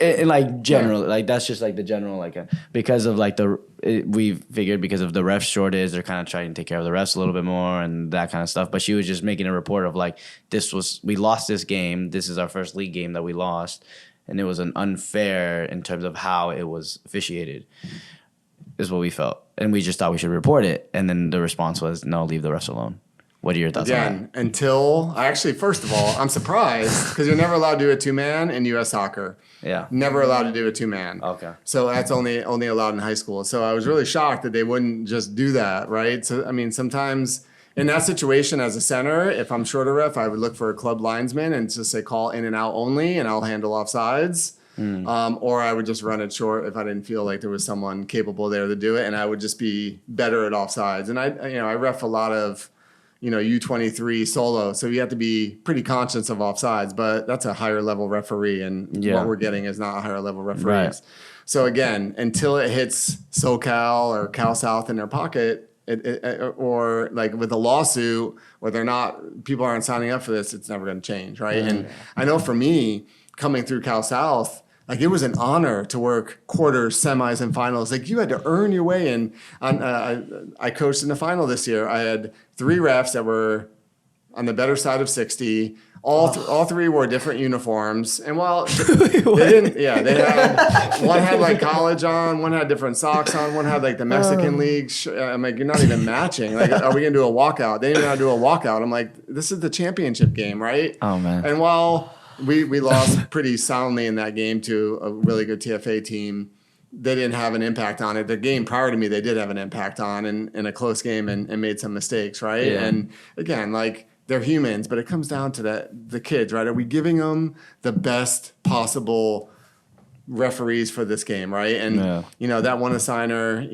And like general, like that's just like the general, like because of like we figured because of the ref shortage, they're kind of trying to take care of the refs a little bit more and that kind of stuff. But she was just making a report of like, we lost this game. This is our first league game that we lost. And it was an unfair in terms of how it was officiated, is what we felt. And we just thought we should report it. And then the response was, no, leave the refs alone. What are your thoughts on that? First of all, I'm surprised because you're never allowed to do a 2-man in U.S. soccer. Yeah. Never allowed to do a 2-man. Okay. So that's only allowed in high school. So I was really shocked that they wouldn't just do that, right? So, I mean, sometimes in that situation as a center, if I'm short a ref, I would look for a club linesman and just say call in and out only, and I'll handle offsides. Or I would just run it short if I didn't feel like there was someone capable there to do it, and I would just be better at offsides. And I ref a lot of, U23 solo, so you have to be pretty conscious of offsides, but that's a higher level referee, and what we're getting is not a higher level referees. Right. So again, until it hits SoCal or Cal South in their pocket, or like with a lawsuit, or people aren't signing up for this, it's never going to change, right? And I know for me, coming through Cal South, like it was an honor to work quarters, semis, and finals. Like you had to earn your way in. I coached in the final this year. I had 3 refs that were on the better side of 60. All 3 wore different uniforms. And while they had one had like college on, one had different socks on, one had like the Mexican league. I'm like, you're not even matching. Like, are we gonna do a walkout? They didn't even know how to do a walkout. I'm like, this is the championship game, right? Oh man. And while we lost pretty soundly in that game to a really good TFA team, they didn't have an impact on it. The game prior to me, they did have an impact on in a close game and made some mistakes, right? Yeah. And again, like they're humans, but it comes down to the kids, right? Are we giving them the best possible referees for this game, right? And that one assigner,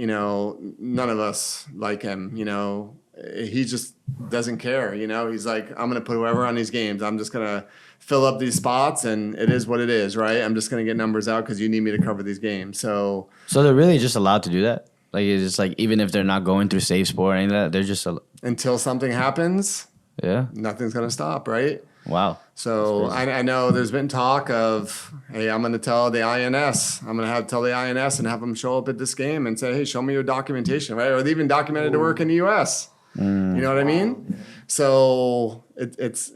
none of us like him, he just doesn't care, he's like, I'm going to put whoever on these games. I'm just going to fill up these spots, and it is what it is, right? I'm just going to get numbers out because you need me to cover these games. So they're really just allowed to do that? Like, it's just like, even if they're not going through Save Sport or any of that, they're just... Until something happens, nothing's going to stop, right? Wow. So I know there's been talk of, hey, I'm going to tell the INS. I'm going to tell the INS and have them show up at this game and say, hey, show me your documentation, right? Or they even documented to work in the U.S., You know what I mean? So it's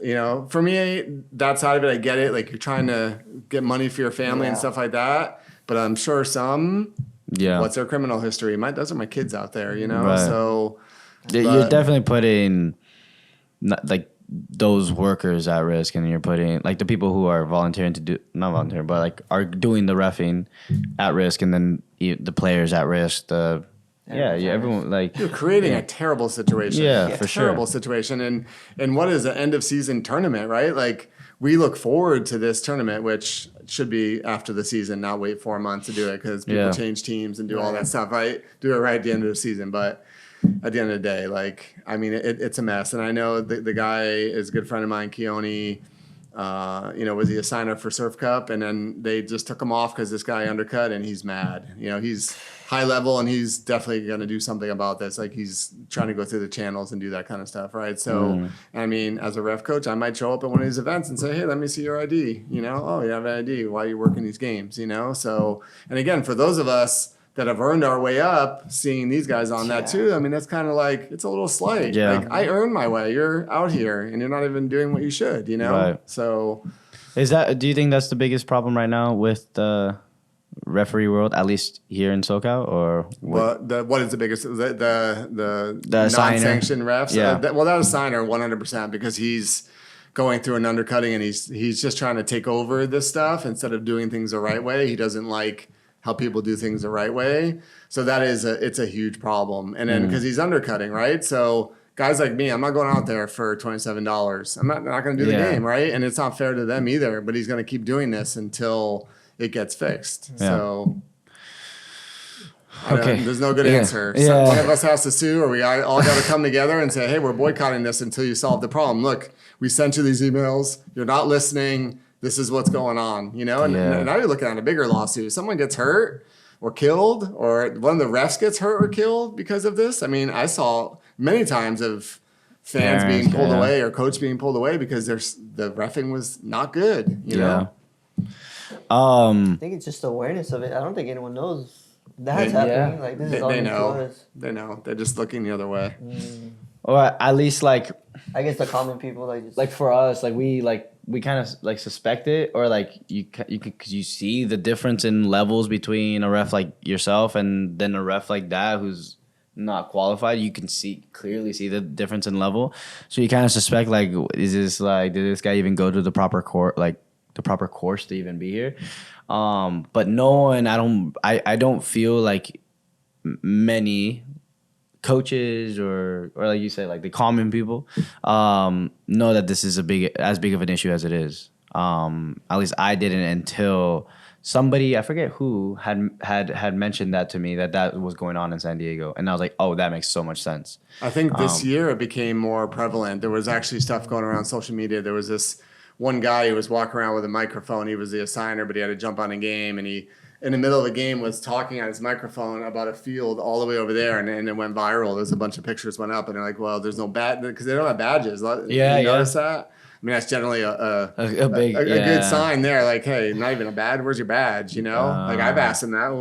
for me, that side of it, I get it. Like you're trying to get money for your family and stuff like that. But I'm sure what's their criminal history? Those are my kids out there, Right. So you're definitely putting like those workers at risk, and you're putting like the people who are volunteering to do, not volunteering, but like are doing the reffing at risk, and then the players at risk. Everyone like you're creating a terrible situation. Yeah, for sure. Terrible situation. And what is an end of season tournament, right? Like we look forward to this tournament, which should be after the season, not wait 4 months to do it because people change teams and do all that stuff. Right? Do it right at the end of the season, but at the end of the day, like I mean, it's a mess. And I know the guy is a good friend of mine, Keone. was he a signer for Surf Cup? And then they just took him off because this guy undercut, and he's mad. He's high level, and he's definitely going to do something about this. Like, he's trying to go through the channels and do that kind of stuff, right? So, I mean, as a ref coach, I might show up at one of these events and say, hey, let me see your ID. Oh, you have an ID. Why are you working these games? So, and again, for those of us that have earned our way up, seeing these guys on that too, I mean, that's kind of like, it's a little slight. Yeah. Like, I earned my way. You're out here, and you're not even doing what you should, Right. So, do you think that's the biggest problem right now with the referee world, at least here in SoCal, or what is the biggest? The non-sanctioned refs. Yeah. That is signer 100% because he's going through an undercutting, and he's just trying to take over this stuff instead of doing things the right way. He doesn't like how people do things the right way. So that is it's a huge problem. And then because he's undercutting, right? So guys like me, I'm not going out there for $27. I'm not going to do the game, right? And it's not fair to them either. But he's going to keep doing this until it gets fixed. Yeah. So okay, there's no good answer. So Yeah. one of us has to sue, or we all got to come together and say, hey, we're boycotting this until you solve the problem. Look, we sent you these emails. You're not listening. This is what's going on, And now you're looking at a bigger lawsuit. Someone gets hurt or killed, or one of the refs gets hurt or killed because of this. I mean, I saw many times of fans being pulled away or coach being pulled away because the reffing was not good, know? I think it's just awareness of it. I don't think anyone knows that's happening. Like, this is all They new to know. us. They know. They're just looking the other way. or at least like I guess the common people like for us, we kind of like suspect it, or like you because you see the difference in levels between a ref like yourself and then a ref like that who's not qualified. You can clearly see the difference in level, so you kind of suspect, like, is this like, did this guy even go to the proper course to even be here? But no one, I don't feel like many coaches or like you said, like the common people know that this is as big of an issue as it is. At least I didn't until somebody, I forget who, had mentioned that to me, that was going on in San Diego, and I was like, oh, that makes so much sense. I think this year it became more prevalent. There was actually stuff going around social media. There was this one guy who was walking around with a microphone. He was the assigner, but he had to jump on a game, and he, in the middle of the game, was talking on his microphone about a field all the way over there, and it went viral. There's a bunch of pictures went up, and they're like, well, there's no badge, because they don't have badges. You notice that? I mean, that's generally a good sign there. Like, hey, not even a badge. Where's your badge? Like, I've asked them that.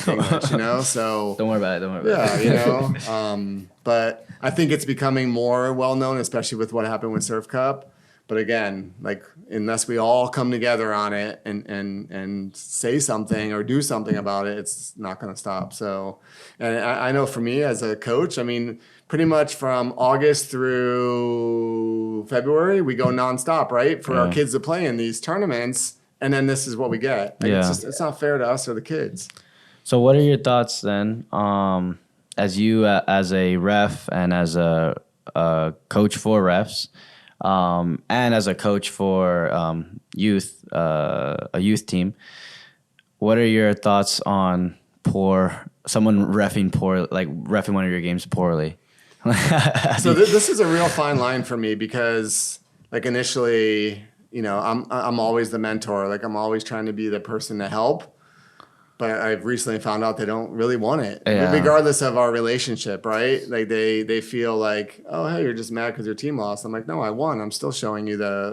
English, so Don't worry about it. Yeah, but I think it's becoming more well known, especially with what happened with Surf Cup. But again, like, unless we all come together on it and say something or do something about it, it's not going to stop. So, and I know for me as a coach, I mean, pretty much from August through February, we go nonstop, right? For our kids to play in these tournaments. And then this is what we get. Like, it's not fair to us or the kids. So what are your thoughts then, as you, as a ref and as a coach for refs, and as a coach for a youth team, what are your thoughts on someone reffing one of your games poorly? So this is a real fine line for me because, like, initially, I'm always the mentor. Like, I'm always trying to be the person to help. But I've recently found out they don't really want it, regardless of our relationship, right? Like, they feel like, oh, hey, you're just mad because your team lost. I'm like, no, I won. I'm still showing you the,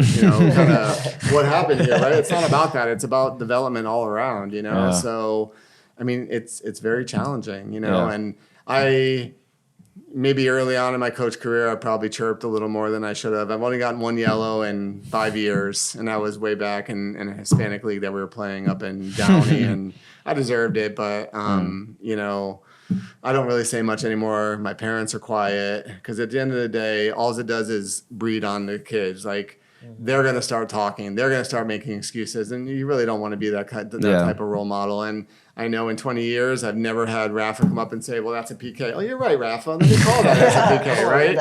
kind of what happened here, right? It's not about that. It's about development all around, So, I mean, it's very challenging, and maybe early on in my coach career, I probably chirped a little more than I should have. I've only gotten one yellow in 5 years, and that was way back in a Hispanic league that we were playing up in Downey, and I deserved it. But, I don't really say much anymore. My parents are quiet because at the end of the day, all it does is breed on the kids. Like, they're going to start talking. They're going to start making excuses, and you really don't want to be that type of role model. And I know in 20 years, I've never had Rafa come up and say, well, that's a PK. Oh, you're right, Rafa. Let me call that as a PK, right?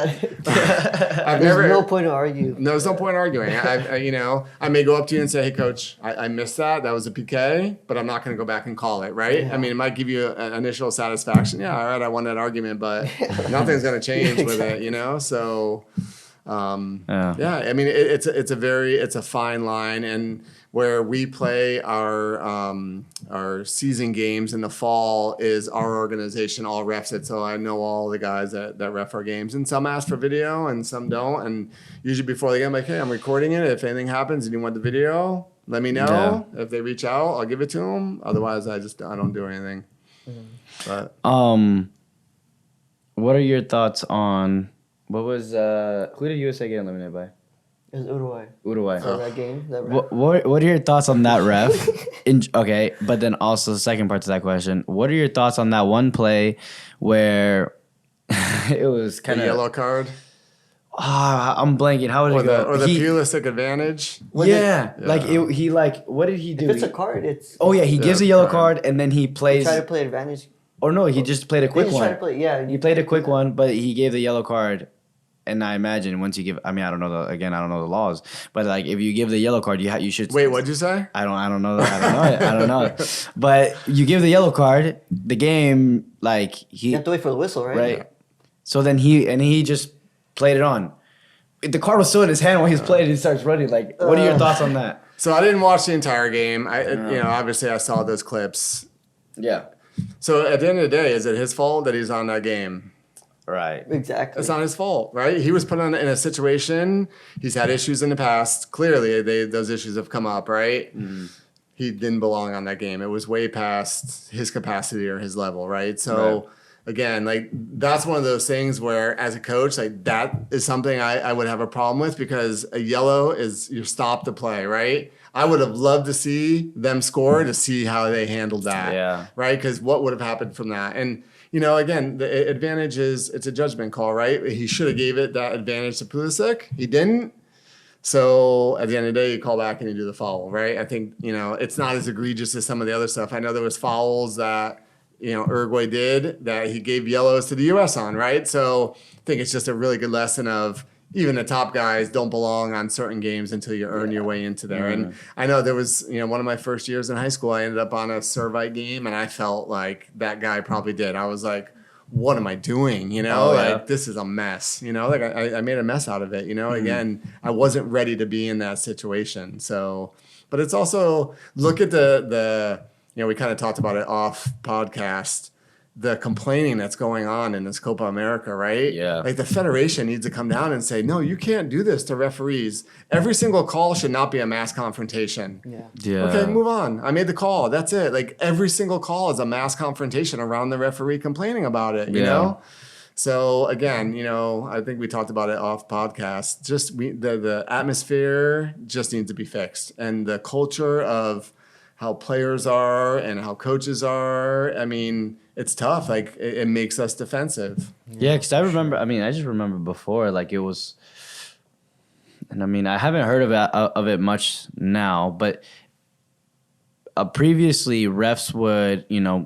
There's no point to argue. No, there's no point arguing. I may go up to you and say, hey, coach, I missed that. That was a PK, but I'm not going to go back and call it, right? Yeah. I mean, it might give you an initial satisfaction. Yeah, all right, I won that argument, but nothing's going to change with it, So Yeah, I mean, it's a fine line, and where we play our season games in the fall is our organization all refs it. So I know all the guys that ref our games, and some ask for video and some don't. And usually before the game, I'm like, hey, I'm recording it. If anything happens and you want the video, let me know. If they reach out, I'll give it to them. Otherwise, I don't do anything. But what are your thoughts on what was who did USA get eliminated by? It was Uruguay. Uruguay. So that game, that ref. What are your thoughts on that ref? Okay, but then also the second part to that question, what are your thoughts on that one play where it was the kind of yellow card I'm blanking. How did it go? or the realistic advantage. Like he like what did he do? If it's a card, it's. Oh yeah, he gives a yellow card and then he plays. Try to play advantage. Or no, he just played a quick one. He played a quick one, but he gave the yellow card. And I imagine once you give, I mean, I don't know I don't know the laws, but like if you give the yellow card, you should. Wait, what'd you say? I don't know. I don't know. But you give the yellow card, the game like You have to wait for the whistle, right? Right. So then he just played it on. The card was still in his hand while he's playing. He starts running. Like, what are your thoughts on that? So I didn't watch the entire game. Obviously I saw those clips. Yeah. So at the end of the day, is it his fault that he's on that game? Right. Exactly. It's not his fault, right? He was put in a situation. He's had issues in the past. Clearly, those issues have come up, right? Mm-hmm. He didn't belong on that game. It was way past his capacity or his level, right? So, again, like that's one of those things where, as a coach, like that is something I would have a problem with because a yellow is you stop the play, right? I would have loved to see them score to see how they handled that, right? Because what would have happened from that? And again, the advantage is it's a judgment call, right? He should have gave it that advantage to Pulisic. He didn't. So at the end of the day, you call back and you do the foul, right? I think, it's not as egregious as some of the other stuff. I know there was fouls that, Uruguay did that he gave yellows to the U.S. on, right? So I think it's just a really good lesson of even the top guys don't belong on certain games until you earn your way into there. And I know there was, one of my first years in high school, I ended up on a Servite game and I felt like that guy probably did. I was like, what am I doing? This is a mess, like I made a mess out of it, again, I wasn't ready to be in that situation. So, but it's also look at the we kind of talked about it off podcast, the complaining that's going on in this Copa America, right? Yeah. Like the federation needs to come down and say, no, you can't do this to referees. Every single call should not be a mass confrontation. Yeah. Okay, move on. I made the call. That's it. Like every single call is a mass confrontation around the referee complaining about it, you know? So again, I think we talked about it off podcast. Just the atmosphere just needs to be fixed. And the culture of how players are and how coaches are, I mean, it's tough. Like it makes us defensive. Yeah, because I just remember before, like it was, and I mean, I haven't heard of it much now, but previously refs would,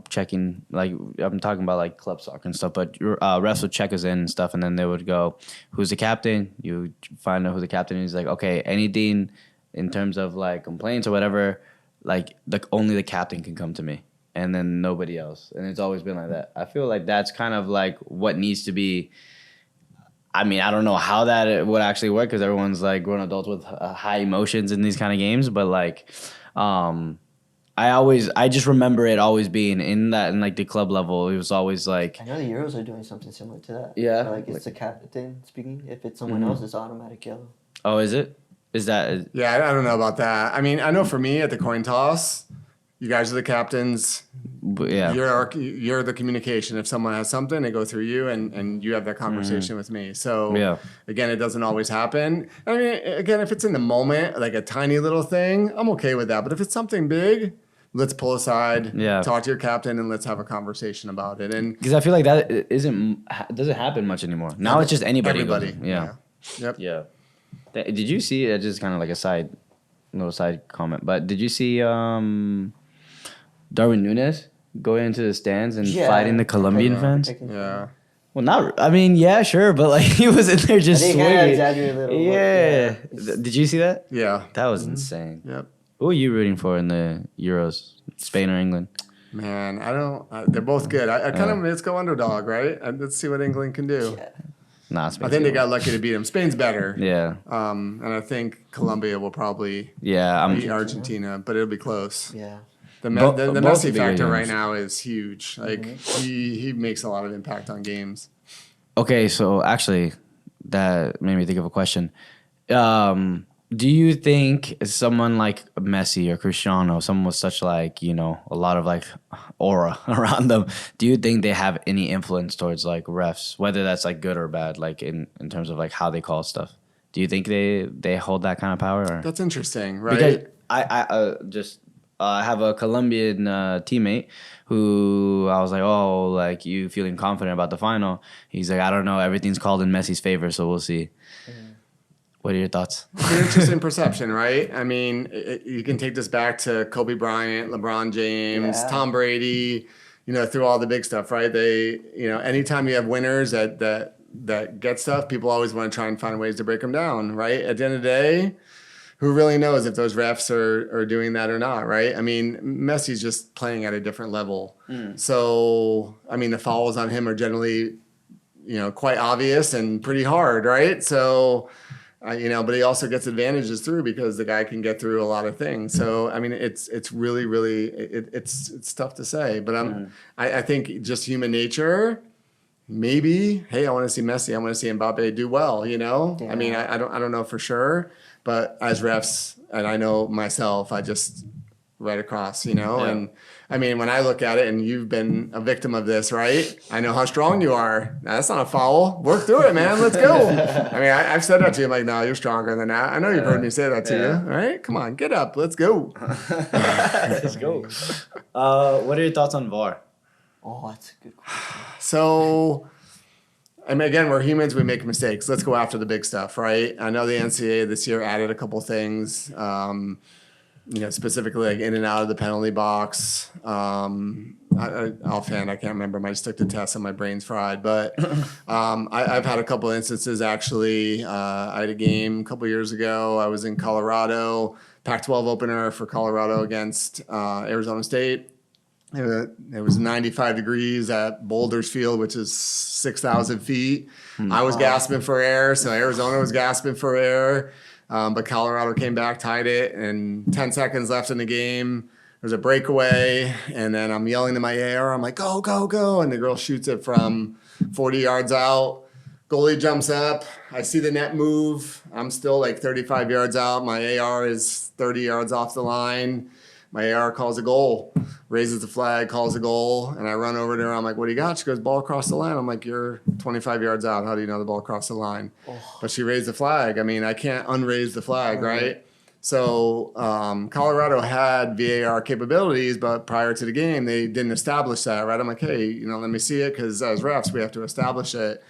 checking, like I'm talking about like club soccer and stuff, but refs would check us in and stuff, and then they would go, who's the captain? You find out who the captain is. Like, okay, anything in terms of like complaints or whatever, like only the captain can come to me. And then nobody else. And it's always been like that. I feel like that's kind of like what needs to be. I mean, I don't know how that would actually work because everyone's like grown adults with high emotions in these kind of games. But like, I just remember it always being in that, in like the club level. It was always like. I know the Euros are doing something similar to that. Yeah. Like it's the captain speaking. If it's someone else, it's automatic yellow. Oh, is it? Is that? Yeah, I don't know about that. I mean, I know for me at the coin toss, you guys are the captains. Yeah. You're the communication. If someone has something, they go through you, and you have that conversation with me. So again, it doesn't always happen. I mean, again, if it's in the moment, like a tiny little thing, I'm okay with that. But if it's something big, let's pull aside, talk to your captain, and let's have a conversation about it. And because I feel like that doesn't happen much anymore. Now it's just anybody. Yeah. Yep. Yeah. Did you see? Just kind of like a little side comment, but did you see Darwin Núñez go into the stands and fighting the Colombian fans? Yeah. Well, not. I mean, yeah, sure, but like he was in there just swinging. Exaggerated a little. Yeah. Did you see that? Yeah. That was insane. Yep. Who are you rooting for in the Euros? Spain or England? Man, I don't. They're both good. I kind of let's go underdog, right? Let's see what England can do. Yeah. Nah, I Spain's think they gonna got lucky to beat them. Spain's better. win. Yeah. And I think Colombia will probably Yeah. beat Argentina, but it'll be close. Yeah. The Both Messi will be factor good right games. now is huge. Like he makes a lot of impact on games. Okay, so actually, that made me think of a question. Do you think someone like Messi or Cristiano, someone with such like, you know, a lot of like aura around them, do you think they have any influence towards like refs, whether that's like good or bad, like in terms of like how they call stuff? Do you think they hold that kind of power? Or? That's interesting, right? Because I have a Colombian teammate who I was like, oh, like you feeling confident about the final? He's like, I don't know, everything's called in Messi's favor, so we'll see. What are your thoughts? It's an interesting perception, right? I mean, you can take this back to Kobe Bryant, LeBron James, Yeah. Tom Brady, you know, through all the big stuff, right? They, you know, anytime you have winners that get stuff, people always want to try and find ways to break them down, right? At the end of the day, who really knows if those refs are doing that or not, right? I mean, Messi's just playing at a different level. So, I mean, the fouls on him are generally, you know, quite obvious and pretty hard, right? So, you know, but he also gets advantages through because the guy can get through a lot of things. So, I mean, it's really it's tough to say. But I think just human nature. Maybe, hey, I want to see Messi. I want to see Mbappe do well. You know, Yeah. I mean, I don't know for sure, but as refs, and I know myself, I just right across. You know, Yeah. and I mean, when I look at it, and you've been a victim of this, right? I know how strong you are. Now, that's not a foul. Work through it, man. Let's go. I mean, I've said that to you. I'm like, no, you're stronger than that. I know you've heard me say that to you. All right, come on, get up. Let's go. Let's go. What are your thoughts on VAR? Oh, that's a good question. So, I mean, again, we're humans. We make mistakes. Let's go after the big stuff, right? I know the NCAA this year added a couple things, you know, specifically like in and out of the penalty box. Offhand, I can't remember. I just took the test and my brain's fried. But I've had a couple instances, actually. I had a game a couple years ago. I was in Colorado, Pac-12 opener for Colorado against Arizona State. It was 95 degrees at Boulders Field, which is 6,000 feet. I was gasping for air, so Arizona was gasping for air. But Colorado came back, tied it, and 10 seconds left in the game. There's a breakaway, and then I'm yelling to my AR. I'm like, go, go, go. And the girl shoots it from 40 yards out. Goalie jumps up. I see the net move. I'm still like 35 yards out. My AR is 30 yards off the line. My AR calls a goal, raises the flag, calls a goal, and I run over to her. I'm like, what do you got? She goes, ball across the line. I'm like, you're 25 yards out. How do you know the ball crossed the line? But she raised the flag. I mean, I can't unraise the flag, right? So Colorado had VAR capabilities, but prior to the game, they didn't establish that, right? I'm like, hey, you know, let me see it, because as refs, we have to establish it.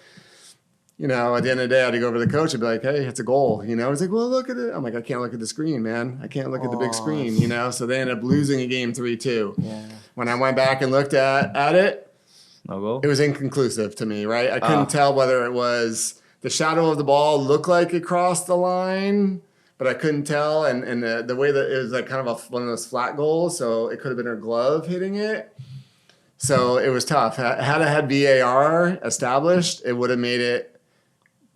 You know, at the end of the day, I had to go over to the coach and be like, hey, it's a goal. You know, he's like, well, look at it. I'm like, I can't look at the screen, man. I can't look at the big screen, you know? So they ended up losing a game 3-2. Yeah. When I went back and looked at it, No goal? it was inconclusive to me, right? I couldn't tell whether it was the shadow of the ball looked like it crossed the line, but I couldn't tell. And the way that it was like kind of one of those flat goals, so it could have been her glove hitting it. So it was tough. Had I had VAR established, it would have made it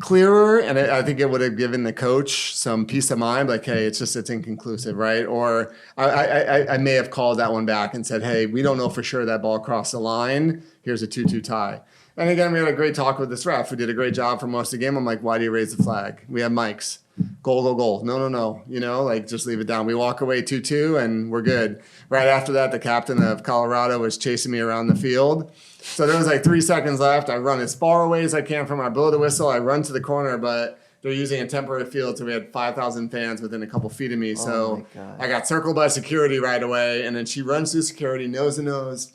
clearer, and I think it would have given the coach some peace of mind, like, hey, it's inconclusive, right? Or I may have called that one back and said, hey, we don't know for sure that ball crossed the line. Here's a 2-2 tie. And again, we had a great talk with this ref who did a great job for most of the game. I'm like, why do you raise the flag? We have mics. Goal, goal, goal. No. You know, like, just leave it down. We walk away 2-2 and we're good. Right after that, the captain of Colorado was chasing me around the field. So there was like 3 seconds left. I run as far away as I can from my blow the whistle. I run to the corner, but they're using a temporary field, so we had 5,000 fans within a couple feet of me. So I got circled by security right away, and then she runs through security, nose to nose.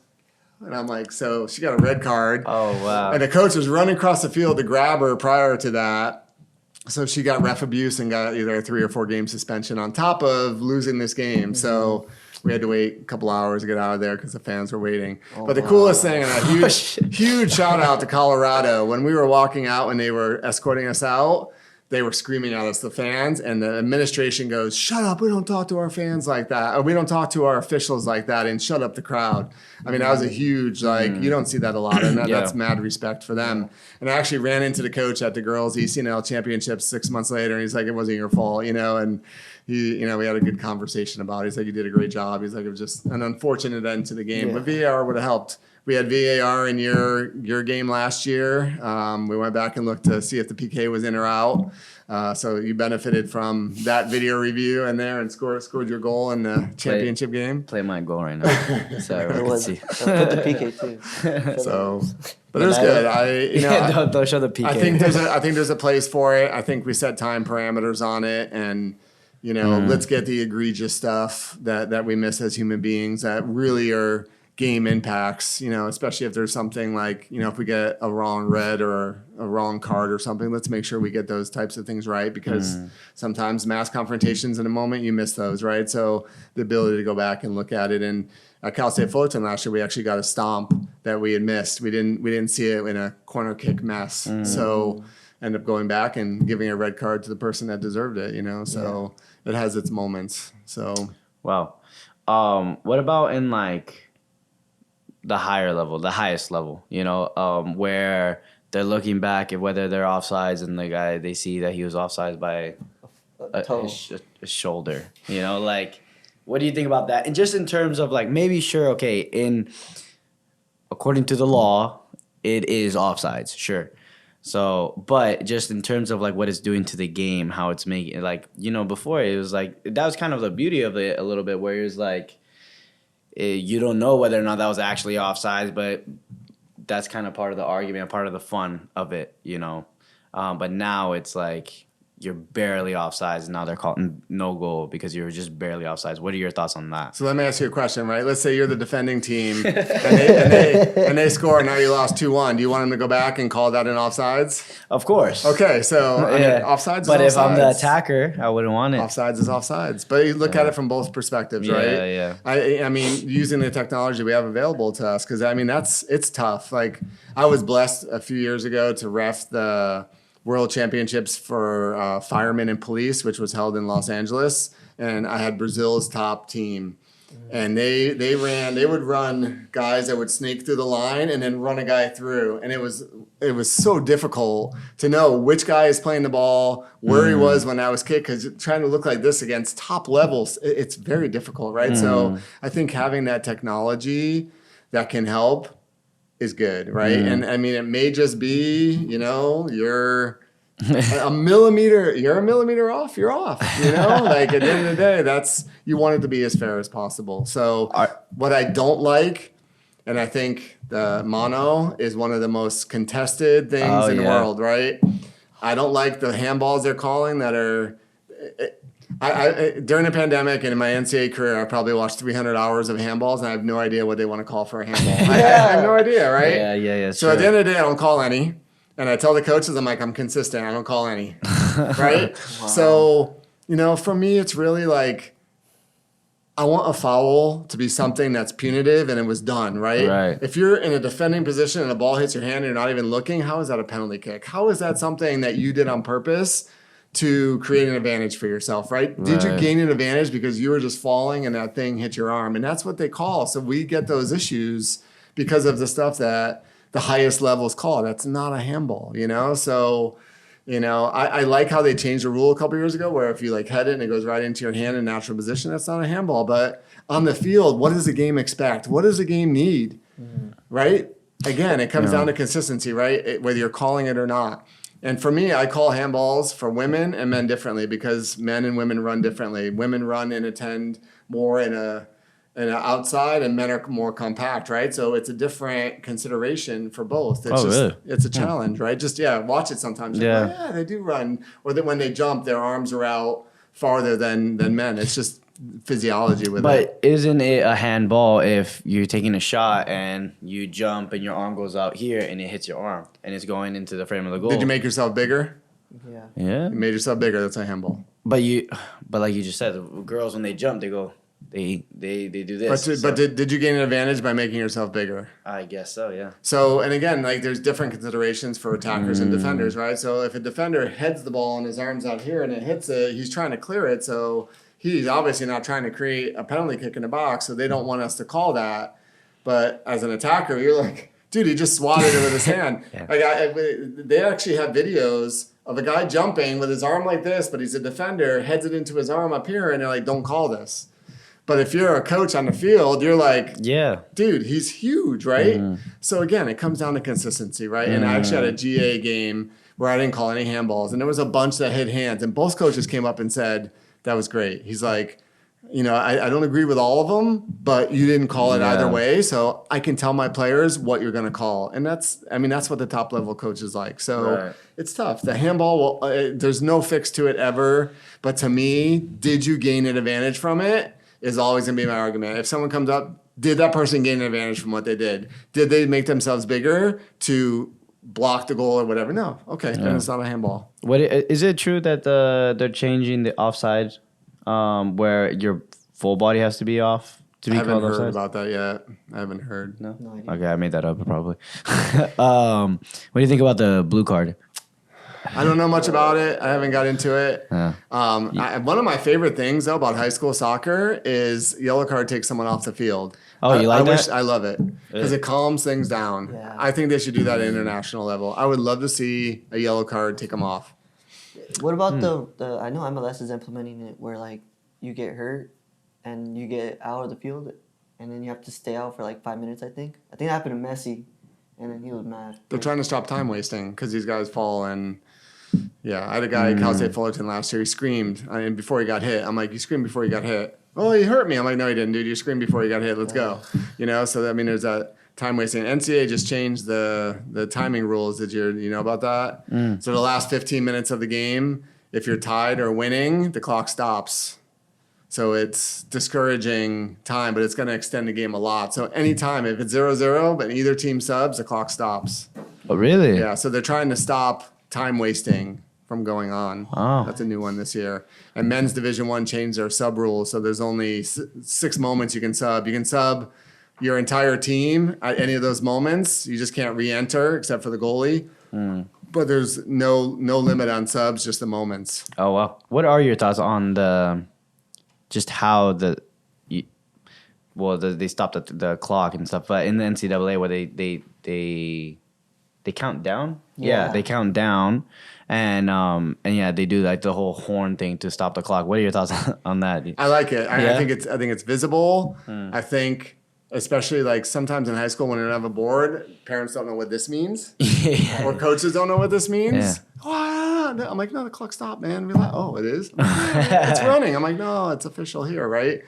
And I'm like, so she got a red card. Oh, wow. And the coach was running across the field to grab her prior to that. So she got ref abuse and got either a 3 or 4 game suspension on top of losing this game. So we had to wait a couple hours to get out of there because the fans were waiting. But the coolest thing, and a huge shout out to Colorado, when we were walking out, when they were escorting us out, they were screaming at us, the fans, and the administration goes, "Shut up! We don't talk to our fans like that, or we don't talk to our officials like that," and shut up the crowd. I mean, that was a huge you don't see that a lot, and that's mad respect for them. And I actually ran into the coach at the girls' ECNL championships 6 months later, and he's like, "It wasn't your fault," and we had a good conversation about it. He's like, "You did a great job." He's like, "It was just an unfortunate end to the game, but VAR would have helped." We had VAR in your game last year. We went back and looked to see if the PK was in or out. So you benefited from that video review in there and scored your goal in the championship game. Play my goal right now. So everyone can see. Put the PK too. So, but it was good. Don't show the PK. I think there's a place for it. I think we set time parameters on it, and let's get the egregious stuff that we miss as human beings that really are game impacts, especially if there's something like, if we get a wrong red or a wrong card or something, let's make sure we get those types of things right, because sometimes mass confrontations in a moment, you miss those, right? So the ability to go back and look at it. And at Cal State Fullerton last year, we actually got a stomp that we had missed. We didn't see it in a corner kick mess. So end up going back and giving a red card to the person that deserved it, so it has its moments. So. Wow. What about in the higher level, the highest level, where they're looking back at whether they're offsides and the guy, they see that he was offsides by his shoulder, what do you think about that? And just in terms of maybe according to the law, it is offsides, sure. So, but just in terms of what it's doing to the game, how it's making before it was that was kind of the beauty of it a little bit, where it was you don't know whether or not that was actually offsides, but that's kind of part of the argument, part of the fun of it, But now it's you're barely offsides, and now they're calling no goal because you're just barely offsides. What are your thoughts on that? So let me ask you a question, right? Let's say you're the defending team, and they score, and now you lost 2-1. Do you want them to go back and call that an offsides? Of course. Okay, so offsides is offsides. But if I'm the attacker, I wouldn't want it. Offsides is offsides. But you look at it from both perspectives, right? Yeah. I mean, using the technology we have available to us, because, it's tough. I was blessed a few years ago to ref the World Championships for firemen and police, which was held in Los Angeles, and I had Brazil's top team, and they would run guys that would snake through the line and then run a guy through, and it was so difficult to know which guy is playing the ball, where he was when that was kicked, because trying to look like this against top levels, it's very difficult, right? So I think having that technology that can help is good, right? And it may just be, you're a millimeter off, you're off, at the end of the day, you want it to be as fair as possible. So what I don't like, and I think the mono is one of the most contested things in the world, right? I don't like the handballs they're calling that are, I during the pandemic and in my NCAA career, I probably watched 300 hours of handballs, and I have no idea what they want to call for a handball. I have no idea, right? Yeah. So at the end of the day, I don't call any, and I tell the coaches, I'm consistent. I don't call any, right? Wow. So for me, it's really I want a foul to be something that's punitive and it was done, right? Right. If you're in a defending position and a ball hits your hand and you're not even looking, how is that a penalty kick? How is that something that you did on purpose to create an advantage for yourself, right? Did you gain an advantage because you were just falling and that thing hit your arm? And that's what they call. So we get those issues because of the stuff that the highest levels call. That's not a handball, So, I like how they changed the rule a couple years ago where if you head it and it goes right into your hand in natural position, that's not a handball. But on the field, what does the game expect? What does the game need, right? Again, it comes down to consistency, right? Whether you're calling it or not. And for me, I call handballs for women and men differently because men and women run differently. Women run and attend more in a outside, and men are more compact, right? So it's a different consideration for both. It's really? It's a challenge, right? Just watch it sometimes. Yeah, they do run, or that when they jump, their arms are out farther than men. It's just physiology with it. But isn't it a handball if you're taking a shot and you jump and your arm goes out here and it hits your arm and it's going into the frame of the goal? Did you make yourself bigger? Yeah. You made yourself bigger. That's a handball. But like you just said, the girls when they jump, they go they do this. But did you gain an advantage by making yourself bigger? I guess so, yeah. So, and again, like there's different considerations for attackers and defenders, right? So if a defender heads the ball and his arm's out here and it hits it, he's trying to clear it. So he's obviously not trying to create a penalty kick in the box. So they don't want us to call that. But as an attacker, you're like, dude, he just swatted it with his hand. Yeah. Like they actually have videos of a guy jumping with his arm like this, but he's a defender, heads it into his arm up here, and they're like, don't call this. But if you're a coach on the field, you're like, Yeah. dude, he's huge, right? So again, it comes down to consistency, right? And I actually had a GA game where I didn't call any handballs, and there was a bunch that hit hands, and both coaches came up and said, that was great. He's like, I don't agree with all of them, but you didn't call it either way, so I can tell my players what you're going to call. And that's what the top level coach is like. So it's tough. The handball, there's no fix to it ever, but to me, did you gain an advantage from it? Is always going to be my argument. If someone comes up, did that person gain an advantage from what they did? Did they make themselves bigger to block the goal or whatever? No. Okay, then it's not a handball. Is it true that they're changing the offside, where your full body has to be off to be I haven't called heard offside? about that yet. I haven't heard. No idea. Okay, I made that up probably. What do you think about the blue card? I don't know much about it. I haven't got into it. One of my favorite things though about high school soccer is yellow card takes someone off the field. Oh, you like that? I love it because it calms things down. Yeah. I think they should do that at international level. I would love to see a yellow card take them off. What about the? I know MLS is implementing it where like you get hurt and you get out of the field and then you have to stay out for like 5 minutes. I think that happened to Messi, and then he was mad. They're trying to stop time wasting because these guys fall and. Yeah, I had a guy at Cal State Fullerton last year. He screamed before he got hit. I'm like, you screamed before you got hit. Oh, he hurt me. I'm like, no, he didn't, dude. You screamed before you got hit. Let's go. So there's that time wasting. NCAA just changed the timing rules. Did you know about that? So the last 15 minutes of the game, if you're tied or winning, the clock stops. So it's discouraging time, but it's going to extend the game a lot. So anytime, if it's 0-0, but either team subs, the clock stops. Oh, really? Yeah, so they're trying to stop time wasting from going on. Oh. That's a new one this year. And men's Division I changed their sub rules, so there's only 6 moments you can sub. You can sub your entire team at any of those moments. You just can't re-enter except for the goalie. But there's no limit on subs, just the moments. Oh, wow. What are your thoughts on just how they stopped the clock and stuff, but in the NCAA where they count down? Yeah, they count down. And yeah, they do like the whole horn thing to stop the clock. What are your thoughts on that? I like it. I think it's visible. I think especially like sometimes in high school when you don't have a board, parents don't know what this means. Or coaches don't know what this means. Yeah. Oh, I'm like, no, the clock stopped, man. Relax. Oh, it is? Yeah, it's running. I'm like, no, it's official here, right?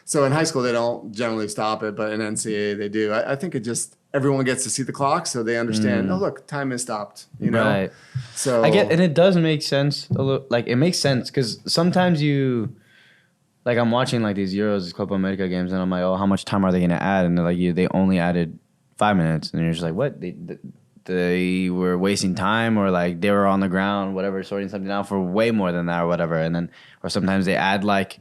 So in high school, they don't generally stop it, but in NCAA, they do. I think it just, everyone gets to see the clock so they understand, oh, look, time is stopped, Right. So I get, and it does make sense. Like, it makes sense because sometimes like, I'm watching like these Euros, Copa America games, and I'm like, oh, how much time are they going to add? And they're like, they only added 5 minutes. And you're just like, what? They were wasting time, or like they were on the ground, whatever, sorting something out for way more than that or whatever. And then, or sometimes they add like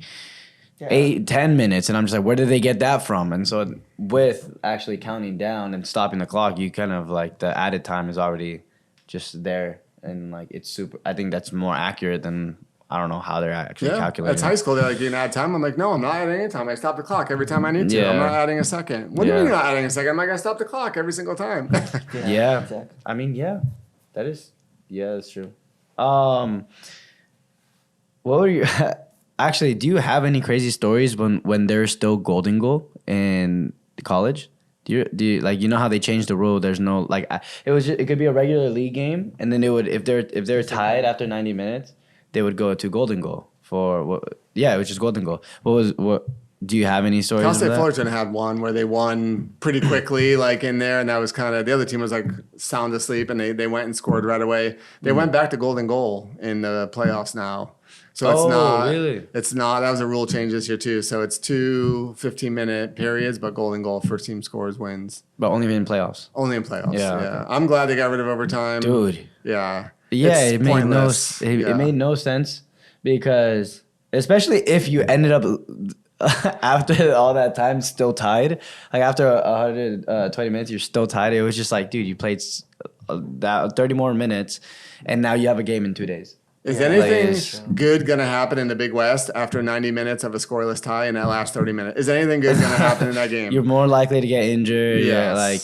8-10 minutes, and I'm just like, where did they get that from? And so with actually counting down and stopping the clock, you kind of like the added time is already just there, and like it's super. I think that's more accurate than, I don't know how they're actually calculating. That's high school. They're like, you can add time. I'm like, no, I'm not adding any time. I stop the clock every time I need to. Yeah. I'm not adding a second. What do you mean you're not adding a second? I'm like, I stop the clock every single time. Yeah. Exactly. I mean, that's true. What were you actually? Do you have any crazy stories when there's still golden goal in college? Do you like, how they changed the rule? There's no like, it could be a regular league game, and then it would, if they're tied after 90 minutes, they would go to golden goal for what? Yeah, it was just golden goal. What? Do you have any stories? Cal State of that? Fullerton had one where they won pretty quickly, like in there, and that was kind of, the other team was like sound asleep, and they went and scored right away. They went back to golden goal in the playoffs now. So it's not really? It's not. That was a rule change this year too. So it's 2 15-minute periods, but golden goal, first team scores wins. But only in playoffs. Only in playoffs. Yeah, Yeah. okay. I'm glad they got rid of overtime. Dude. Yeah. Yeah, It's it made pointless. it made no sense, because especially if you ended up after all that time, still tied. Like after 120 minutes, you're still tied. It was just like, dude, you played that 30 more minutes, and now you have a game in 2 days. Is Yeah, anything good going to happen in the Big West after 90 minutes of a scoreless tie in that last 30 minutes? Is anything good going to happen in that game? You're more likely to get injured. Yes. Yeah, like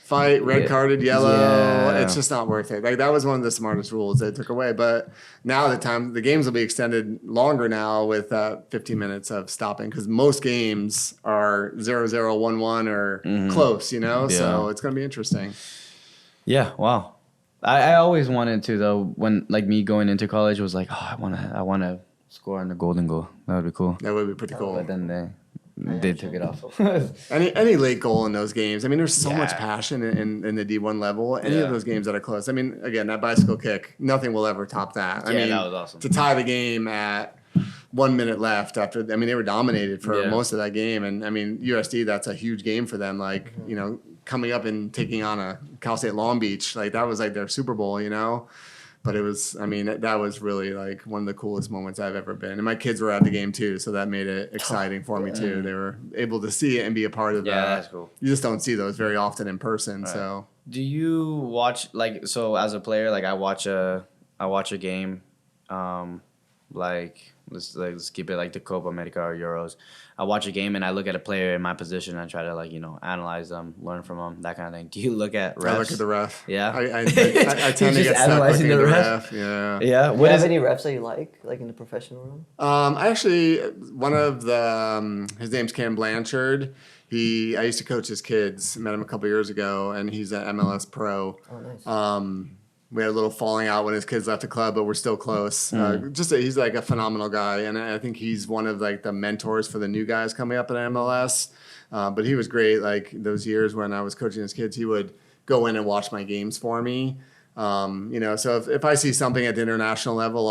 fight, red carded, yellow. Yeah. It's just not worth it. Like that was one of the smartest rules they took away. But now the games will be extended longer now with 15 minutes of stopping because most games are 0-0, 1-1 or close, you know? Yeah. So it's going to be interesting. yeah, wow. I always wanted to though. When like me going into college was like, oh, I wanna score on the golden goal. That would be cool. That would be pretty cool. But then they took it off. Any late goal in those games. I mean, there's so Yeah. much passion in the D1 level. Any Yeah. of those games that are close. I mean, again, that bicycle kick, nothing will ever top that. I Yeah, mean, that was awesome. To tie the game at 1 minute left after, I mean, they were dominated for Yeah. most of that game. And I mean, USD, that's a huge game for them. Like, you know, coming up and taking on a Cal State Long Beach, like that was like their Super Bowl, you know? But it was, I mean, that was really like one of the coolest moments I've ever been. And my kids were at the game too, so that made it exciting for me too. They were able to see it and be a part of Yeah, that. that's cool. You just don't see those very often in person. Right. So Do you watch like so as a player? Like I watch a game, like let's keep it like the Copa America or Euros. I watch a game and I look at a player in my position and I try to like analyze them, learn from them, that kind of thing. Do you look at refs? I look at the ref. Yeah. I tend to You're just get stuck analyzing looking the at ref? Yeah. Yeah. Do you What have is any refs that you like in the professional realm? I actually, one of the, his name's Cam Blanchard. I used to coach his kids. Met him a couple years ago, and he's an MLS pro. Oh, nice. We had a little falling out when his kids left the club, but we're still close. He's like a phenomenal guy, and I think he's one of like the mentors for the new guys coming up in MLS. But he was great. Like those years when I was coaching his kids, he would go in and watch my games for me. So if I see something at the international level,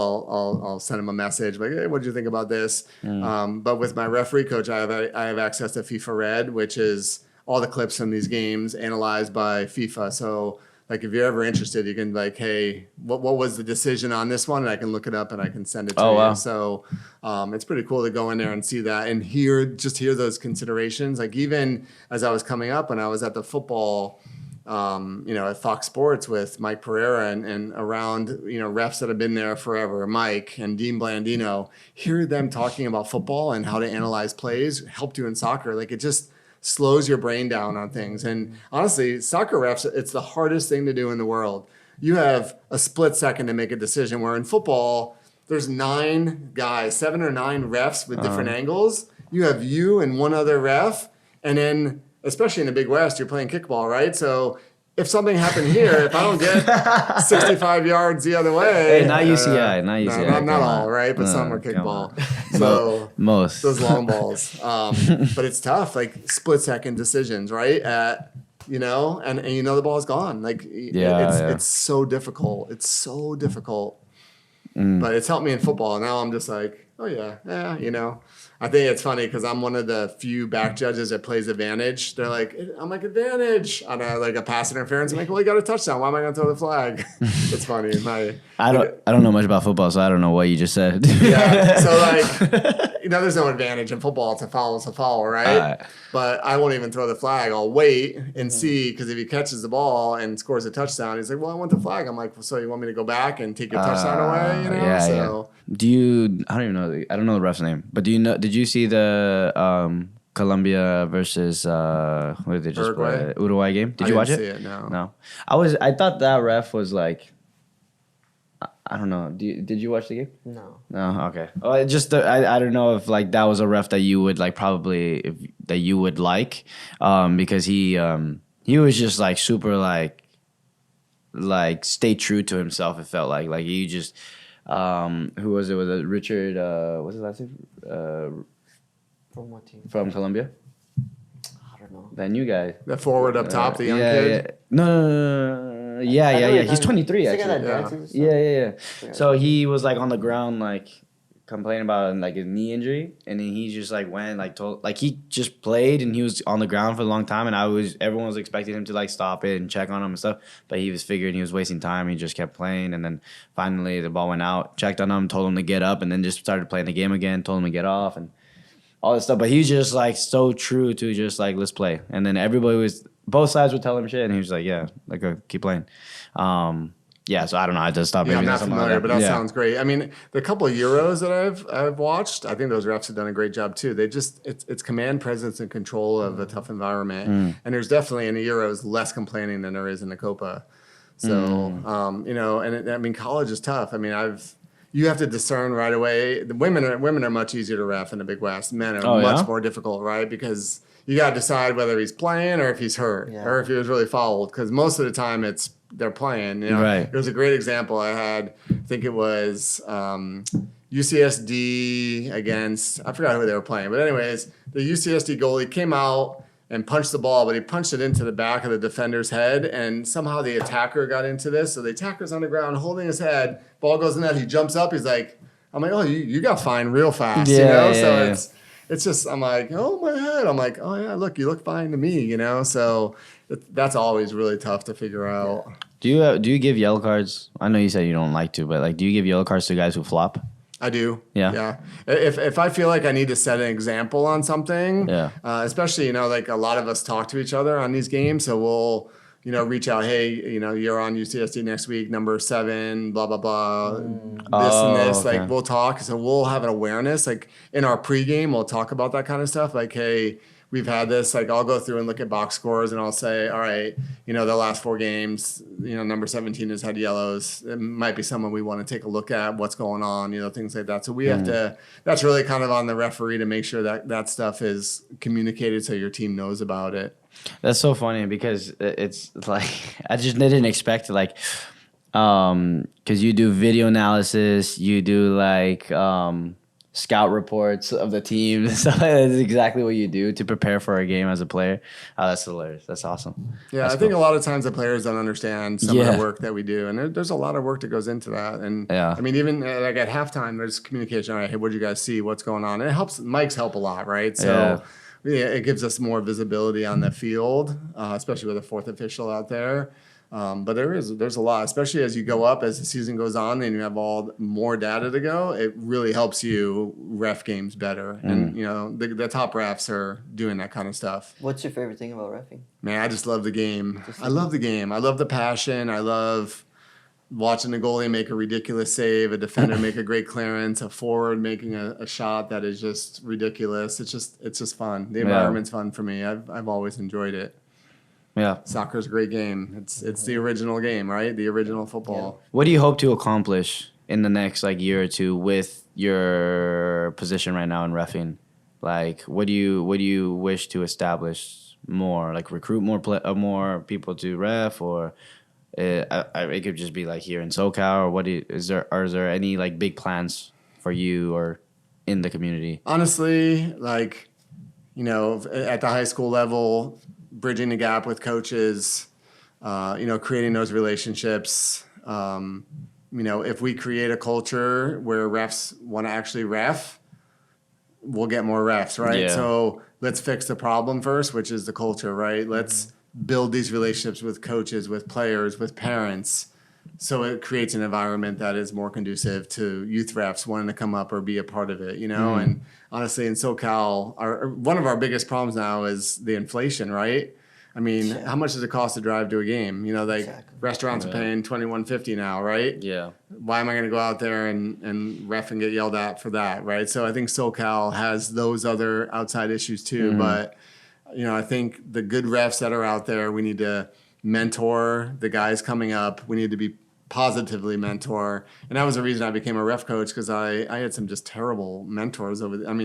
I'll send him a message like, hey, what did you think about this? But with my referee coach, I have access to FIFA Red, which is all the clips from these games analyzed by FIFA. So like if you're ever interested, you can like, hey, what was the decision on this one? And I can look it up and I can send it to you. wow. So it's pretty cool to go in there and see that and hear those considerations. Like even as I was coming up when I was at the football, at Fox Sports with Mike Pereira and around, refs that have been there forever, Mike and Dean Blandino, hear them talking about football and how to analyze plays helped you in soccer. Like it just slows your brain down on things. And honestly, soccer refs, it's the hardest thing to do in the world. You have a split second to make a decision, where in football, there's 7 or 9 refs with different angles. You have you and one other ref, and then especially in the Big West, you're playing kickball, right? So if something happened here, if I don't get 65 yards the other way, Hey, not UCI, not UCI. not all, on. right? But No, some are come kickball. on. So Most. those long balls. But it's tough, like split second decisions, right? And the ball's gone. Like it's so difficult. It's so difficult. But it's helped me in football. Now I'm just like, oh yeah. I think it's funny because I'm one of the few back judges that plays advantage. They're like, I'm like, advantage on a pass interference. I'm like, well, you got a touchdown. Why am I going to throw the flag? It's funny. I don't know much about football, so I don't know what you just said. Yeah. So there's no advantage in football. It's a foul, right? But I won't even throw the flag. I'll wait and see, because if he catches the ball and scores a touchdown, he's like, well, I want the flag. I'm like, well, so you want me to go back and take your touchdown away? Yeah. Do you? I don't even know. I don't know the ref's name. But do you know? Did you see the Colombia versus what did they just play? Uruguay game? Did you watch it? I didn't see it. No. I thought that ref was like. I don't know. Did you watch the game? No. No. Okay. Well, I don't know if like that was a ref that you would like that you would like, because he was just like super like stay true to himself. It felt like he just. Who was it? Was it Richard? What's his last name? From what team? From Colombia. I don't know. That new guy. The forward up top, the young kid. Yeah. No. Yeah. He's 23 He's the guy actually. that dances. Yeah. So he was like on the ground like complaining about like his knee injury, and then he just like went he just played, and he was on the ground for a long time, and everyone was expecting him to like stop it and check on him and stuff, but he was figuring he was wasting time. He just kept playing, and then finally the ball went out, checked on him, told him to get up, and then just started playing the game again, told him to get off, and all this stuff. But he's just like so true to just like let's play, and then both sides would tell him shit, and he was like, yeah, like keep playing. Yeah, so I don't know. I just stopped. Yeah, I'm maybe not something like familiar, but that Yeah. sounds great. I mean, the couple of Euros that I've watched, I think those refs have done a great job too. They just it's command, presence, and control of a tough environment. And there's definitely in the Euros less complaining than there is in the Copa. So I mean, college is tough. I mean, you have to discern right away. The women are much easier to ref in the Big West. Men are much more difficult, right? Because you got to decide whether he's playing or if he's hurt or if he was really fouled. Because most of the time they're playing. Right. There was a great example I had. I think it was UCSD against, I forgot who they were playing. But anyways, the UCSD goalie came out and punched the ball, but he punched it into the back of the defender's head. And somehow the attacker got into this. So the attacker's on the ground holding his head. Ball goes in net. He jumps up. He's like, I'm like, oh, you got fined real fast. It's just, I'm like, oh, my head. I'm like, oh, yeah, look, you look fine to me, So that's always really tough to figure out. Do you give yellow cards? I know you said you don't like to, but like, do you give yellow cards to guys who flop? I do. Yeah. If I feel like I need to set an example on something, especially, like a lot of us talk to each other on these games. So we'll, reach out, hey, you're on UCSD next week, number 7, blah, blah, blah, this and this. Okay. Like, we'll talk. So we'll have an awareness. Like, in our pregame, we'll talk about that kind of stuff. Like, hey, we've had this. Like, I'll go through and look at box scores, and I'll say, all right, the last 4 games, number 17 has had yellows. It might be someone we want to take a look at, what's going on, things like that. So we have to, that's really kind of on the referee to make sure that stuff is communicated so your team knows about it. That's so funny because it's like I just didn't expect it, like because you do video analysis, you do like scout reports of the team. So that's exactly what you do to prepare for a game as a player. Oh, that's hilarious. That's awesome. Yeah, that's I think a lot of times the players don't understand some of the work that we do, and there's a lot of work that goes into that. And I mean, even like at halftime, there's communication. All right, hey, what did you guys see? What's going on? And it helps. Mics help a lot, right? So. Yeah, it gives us more visibility on the field, especially with a 4th official out there. But there's a lot, especially as you go up, as the season goes on and you have more data to go, it really helps you ref games better. And, the top refs are doing that kind of stuff. What's your favorite thing about reffing? Man, I just love the game. I love the game. I love the passion. I love watching the goalie make a ridiculous save, a defender make a great clearance, a forward making a shot that is just ridiculous. It's just fun. The environment's fun for me. I've always enjoyed it. Yeah. Soccer's a great game. It's the original game, right? The original football. Yeah. What do you hope to accomplish in the next year or two with your position right now in reffing? Like, what do you wish to establish more? Like, recruit more people to ref, or it could just be like here in SoCal, or is there any big plans for you or in the community? Honestly, at the high school level, bridging the gap with coaches, creating those relationships. If we create a culture where refs want to actually ref, we'll get more refs, right? Yeah. So let's fix the problem first, which is the culture, right? Let's build these relationships with coaches, with players, with parents, so it creates an environment that is more conducive to youth refs wanting to come up or be a part of it, And honestly, in SoCal, one of our biggest problems now is the inflation, right? I mean, how much does it cost to drive to a game? Restaurants are paying $21.50 now, right? Yeah. Why am I going to go out there and ref and get yelled at for that, right? So I think SoCal has those other outside issues too. But, I think the good refs that are out there, we need to mentor the guys coming up. We need to be positively mentor. And that was the reason I became a ref coach, because I had some just terrible mentors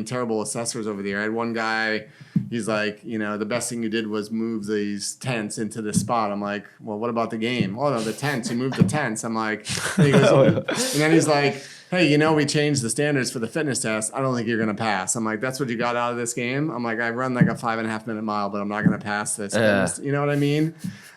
terrible assessors over the year. I had one guy, he's like, the best thing you did was move these tents into this spot. I'm like, well, what about the game? Oh, no, the tents. You moved the tents. I'm like, and then he's like, hey, we changed the standards for the fitness test. I don't think you're going to pass. I'm like, that's what you got out of this game? I'm like, I run a 5.5 minute mile, but I'm not going to pass this. You know what I mean?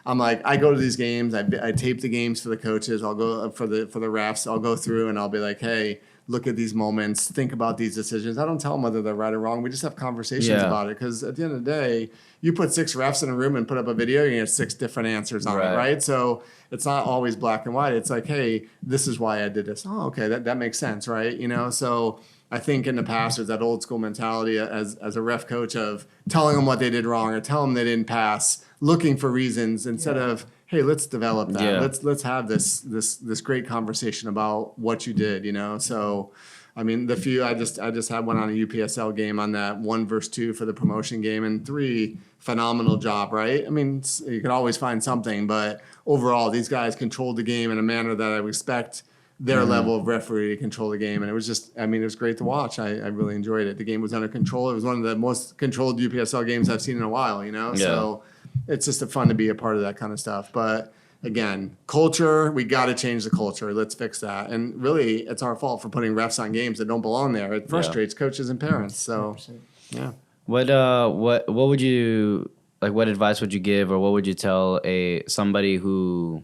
I'm like, I go to these games. I tape the games for the coaches. I'll go for the refs. I'll go through and I'll be like, hey, look at these moments. Think about these decisions. I don't tell them whether they're right or wrong. We just have conversations about it, because at the end of the day, you put 6 refs in a room and put up a video, you get 6 different answers on it, right? So it's not always black and white. It's like, hey, this is why I did this. Oh, okay, that makes sense, right? So I think in the past there's that old school mentality as a ref coach of telling them what they did wrong or telling them they didn't pass, looking for reasons instead of, hey, let's develop that. Yeah. Let's have this great conversation about what you did, you know. So, I mean, I just had one on a UPSL game on that 1 versus 2 for the promotion game, and 3 phenomenal job, right? I mean, you could always find something, but overall, these guys controlled the game in a manner that I would expect their level of referee to control the game. And it was just, I mean, it was great to watch. I really enjoyed it. The game was under control. It was one of the most controlled UPSL games I've seen in a while, you know? Yeah. So it's just fun to be a part of that kind of stuff. But again, culture, we got to change the culture. Let's fix that. And really, it's our fault for putting refs on games that don't belong there. It frustrates coaches and parents. So, 100%. yeah. What would you, like, what advice would you give, or what would you tell somebody who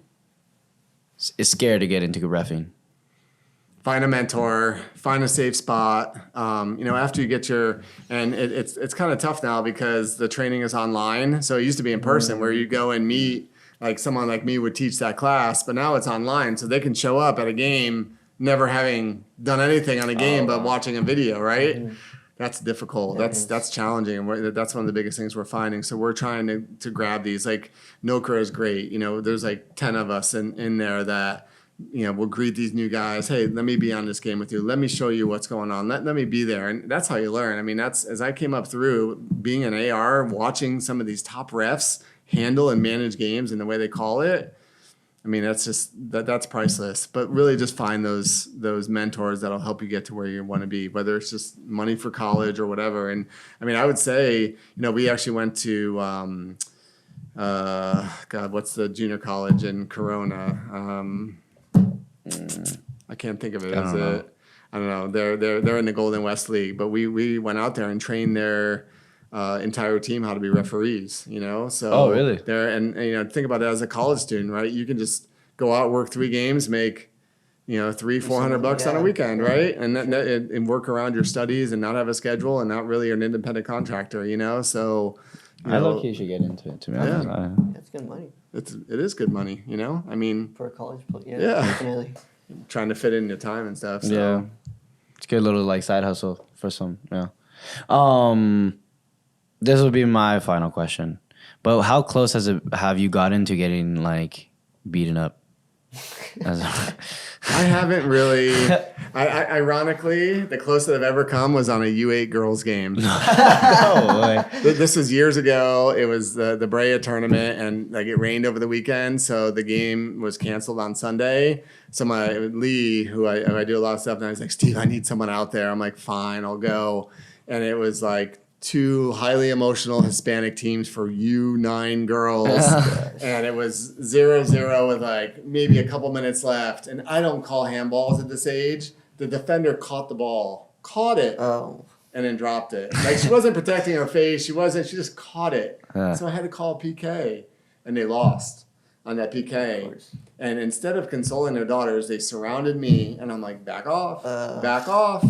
is scared to get into reffing? Find a mentor, find a safe spot. You know, after you get it's kind of tough now because the training is online. So it used to be in person where you go and meet, like someone like me would teach that class, but now it's online. So they can show up at a game never having done anything on a game but watching a video, right? That's difficult. That's challenging. And that's one of the biggest things we're finding. So we're trying to grab these. Like NOCRA is great. You know, there's like 10 of us in there that, you know, we'll greet these new guys. Hey, let me be on this game with you. Let me show you what's going on. Let me be there. And that's how you learn. I mean, that's, as I came up through being an AR, watching some of these top refs handle and manage games and the way they call it. I mean, that's priceless. But really just find those mentors that'll help you get to where you want to be, whether it's just money for college or whatever. And I mean, I would say, you know, we actually went to, what's the junior college in Corona? I can't think of it. I don't know. They're in the Golden West League, but we went out there and trained their entire team how to be referees. You know, so oh really? And you know, think about it as a college student, right? You can just go out, work 3 games, make, you know, $300-400 on a weekend, right? And work around your studies and not have a schedule and not really an independent contractor. You know, so I look, you should get into it. To be honest, That's good money it is good money. You know, I mean, for a college player. Yeah. Definitely. trying to fit in your time and stuff. So. Yeah, it's a good little like side hustle for some. Yeah. This will be my final question. But how close have you gotten to getting like beaten up? I haven't really. Ironically, the closest I've ever come was on a U8 girls game. Oh, This was years ago. It was the Brea tournament, and like it rained over the weekend, so the game was canceled on Sunday. So my Lee, who I do a lot of stuff, and I was like, Steve, I need someone out there. I'm like, fine, I'll go. And it was like 2 highly emotional Hispanic teams for U9 girls. And it was 0-0 with like maybe a couple minutes left. And I don't call handballs at this age. The defender caught the ball, caught it, and then dropped it. Like she wasn't protecting her face. She just caught it. So I had to call PK, and they lost on that PK. And instead of consoling their daughters, they surrounded me, and I'm like, back off, back off.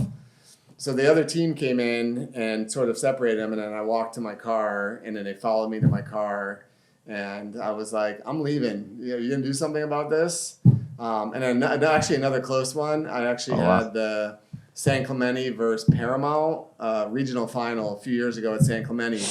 So the other team came in and sort of separated them, and then I walked to my car, and then they followed me to my car, and I was like, I'm leaving. You going to do something about this? And then actually another close one, I actually had the San Clemente versus Paramount regional final a few years ago at San Clemente.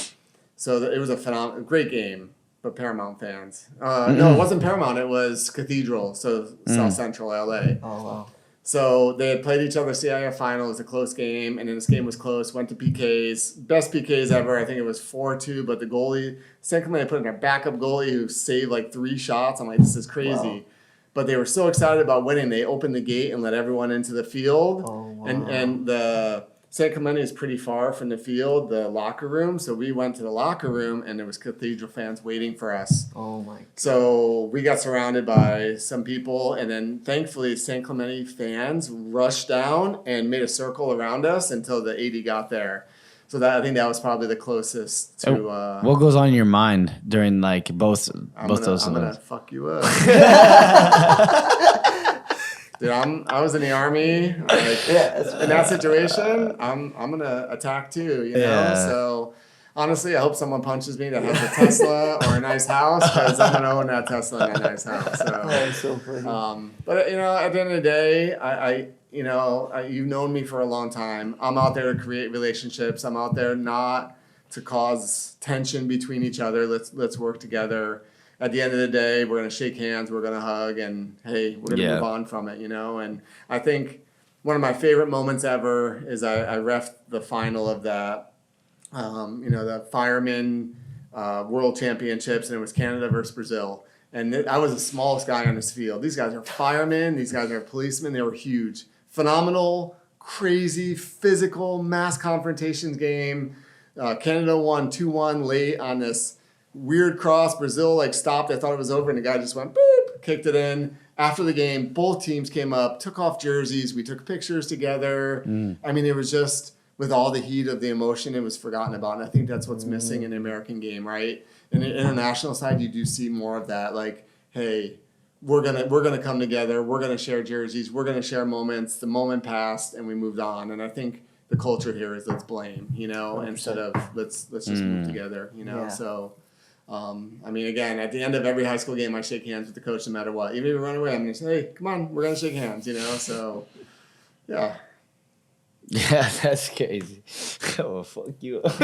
So it was a great game, but Paramount fans. No, it wasn't Paramount. It was Cathedral, so South Central LA. Oh, wow. So they had played each other CIF final. It was a close game, and then this game was close. Went to PKs. Best PKs ever. I think it was 4-2, but the goalie, San Clemente put in their backup goalie who saved like 3 shots. I'm like, this is crazy. Wow. But they were so excited about winning, they opened the gate and let everyone into the field. Oh, wow. And the San Clemente is pretty far from the field, the locker room. So we went to the locker room, and there was Cathedral fans waiting for us. Oh, my God. So we got surrounded by some people, and then thankfully San Clemente fans rushed down and made a circle around us until the AD got there. So I think that was probably the closest to. What goes on in your mind during like both those? I'm gonna fuck you up. Dude, I was in the Army. Like, in that situation, I'm gonna attack too. You know, so. Honestly, I hope someone punches me that has a Tesla or a nice house, because I'm gonna own that Tesla and a nice house. So, Oh, so funny. But you know, at the end of the day, I you've known me for a long time. I'm out there to create relationships. I'm out there not to cause tension between each other. Let's work together. At the end of the day, we're going to shake hands, we're going to hug, and hey, we're going to move on from it, And I think one of my favorite moments ever is I reffed the final of that, the Fireman World Championships, and it was Canada versus Brazil. And I was the smallest guy on this field. These guys are firemen. These guys are policemen. They were huge. Phenomenal, crazy, physical, mass confrontations game. Canada won 2-1 late on this weird cross. Brazil stopped. I thought it was over, and the guy just went boop, kicked it in. After the game, both teams came up, took off jerseys. We took pictures together. I mean, it was just with all the heat of the emotion, it was forgotten about. And I think that's what's missing in the American game, right? In the international side, you do see more of that. Hey, we're gonna come together. We're gonna share jerseys. We're gonna share moments. The moment passed, and we moved on. And I think the culture here is let's blame, 100%. Instead of let's just move together, Yeah. So. Again, at the end of every high school game, I shake hands with the coach no matter what. Even if we run away, I'm going to say, hey, come on, we're going to shake hands, So, yeah. Yeah, that's crazy. Oh, fuck you. Let's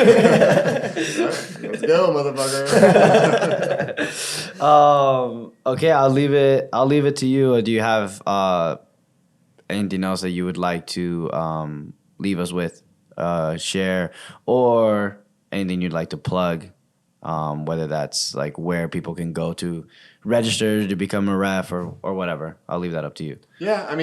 go, motherfucker. Okay, I'll leave it to you. Do you have anything else that you would like to leave us with, share, or anything you'd like to plug? Whether that's where people can go to register to become a ref or whatever. I'll leave that up to you. Yeah,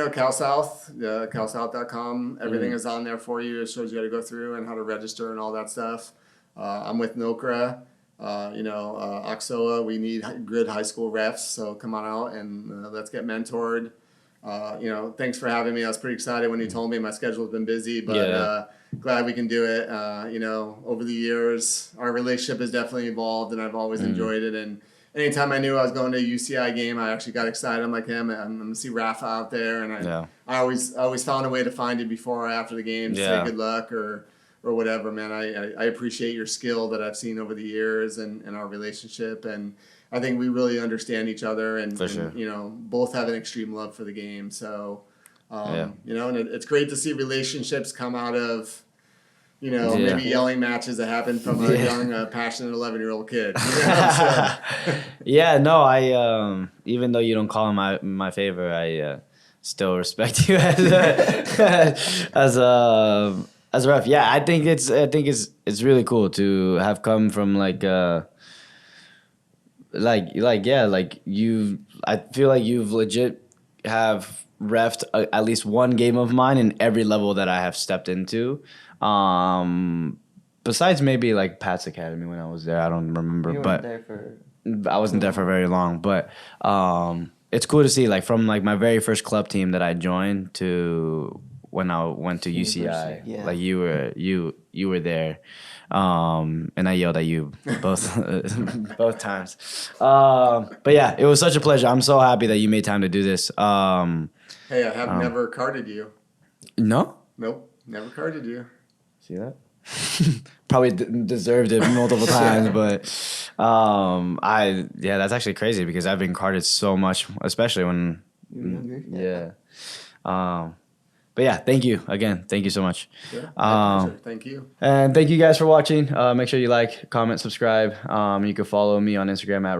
Cal South, calsouth.com. Everything is on there for you. It shows you how to go through and how to register and all that stuff. I'm with NOCRA, Oxoa. We need good high school refs, so come on out and let's get mentored. Thanks for having me. I was pretty excited when you told me. My schedule's been busy, but glad we can do it. Over the years, our relationship has definitely evolved, and I've always enjoyed it. And anytime I knew I was going to a UCI game, I actually got excited. I'm like, hey, I'm going to see Rafa out there. And I always found a way to find you before or after the game to say good luck or whatever, man. I appreciate your skill that I've seen over the years and our relationship. And I think we really understand each other and, for sure. Both have an extreme love for the game. So, and it's great to see relationships come out of, maybe yelling matches that happen from a young, passionate 11-year-old kid. Yeah, no, I even though you don't call him my favorite, I still respect you as a ref. Yeah, I think it's really cool to have come from you. I feel like you've legit have refed at least one game of mine in every level that I have stepped into. Besides maybe Pat's Academy when I was there, I don't remember. I wasn't there for very long. But it's cool to see from my very first club team that I joined to when I went to UCI. Yeah. You were there. And I yelled at you both both times. But yeah, it was such a pleasure. I'm so happy that you made time to do this. Hey, I have never carded you. No? Nope, never carded you. See that? Probably deserved it multiple times, but that's actually crazy because I've been carded so much, especially when you were younger. Yeah. But yeah, thank you again. Thank you so much. Yeah, my pleasure. Thank you. And thank you guys for watching. Make sure you like, comment, subscribe. You can follow me on Instagram at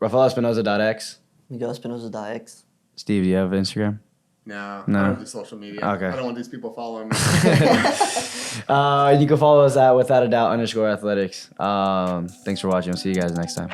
rafaelespinoza.x. Miguel Espinoza.x. Steve, do you have Instagram? No, I don't do social media. Okay. I don't want these people following me. You can follow us at without a doubt _athletics. Thanks for watching. We'll see you guys next time.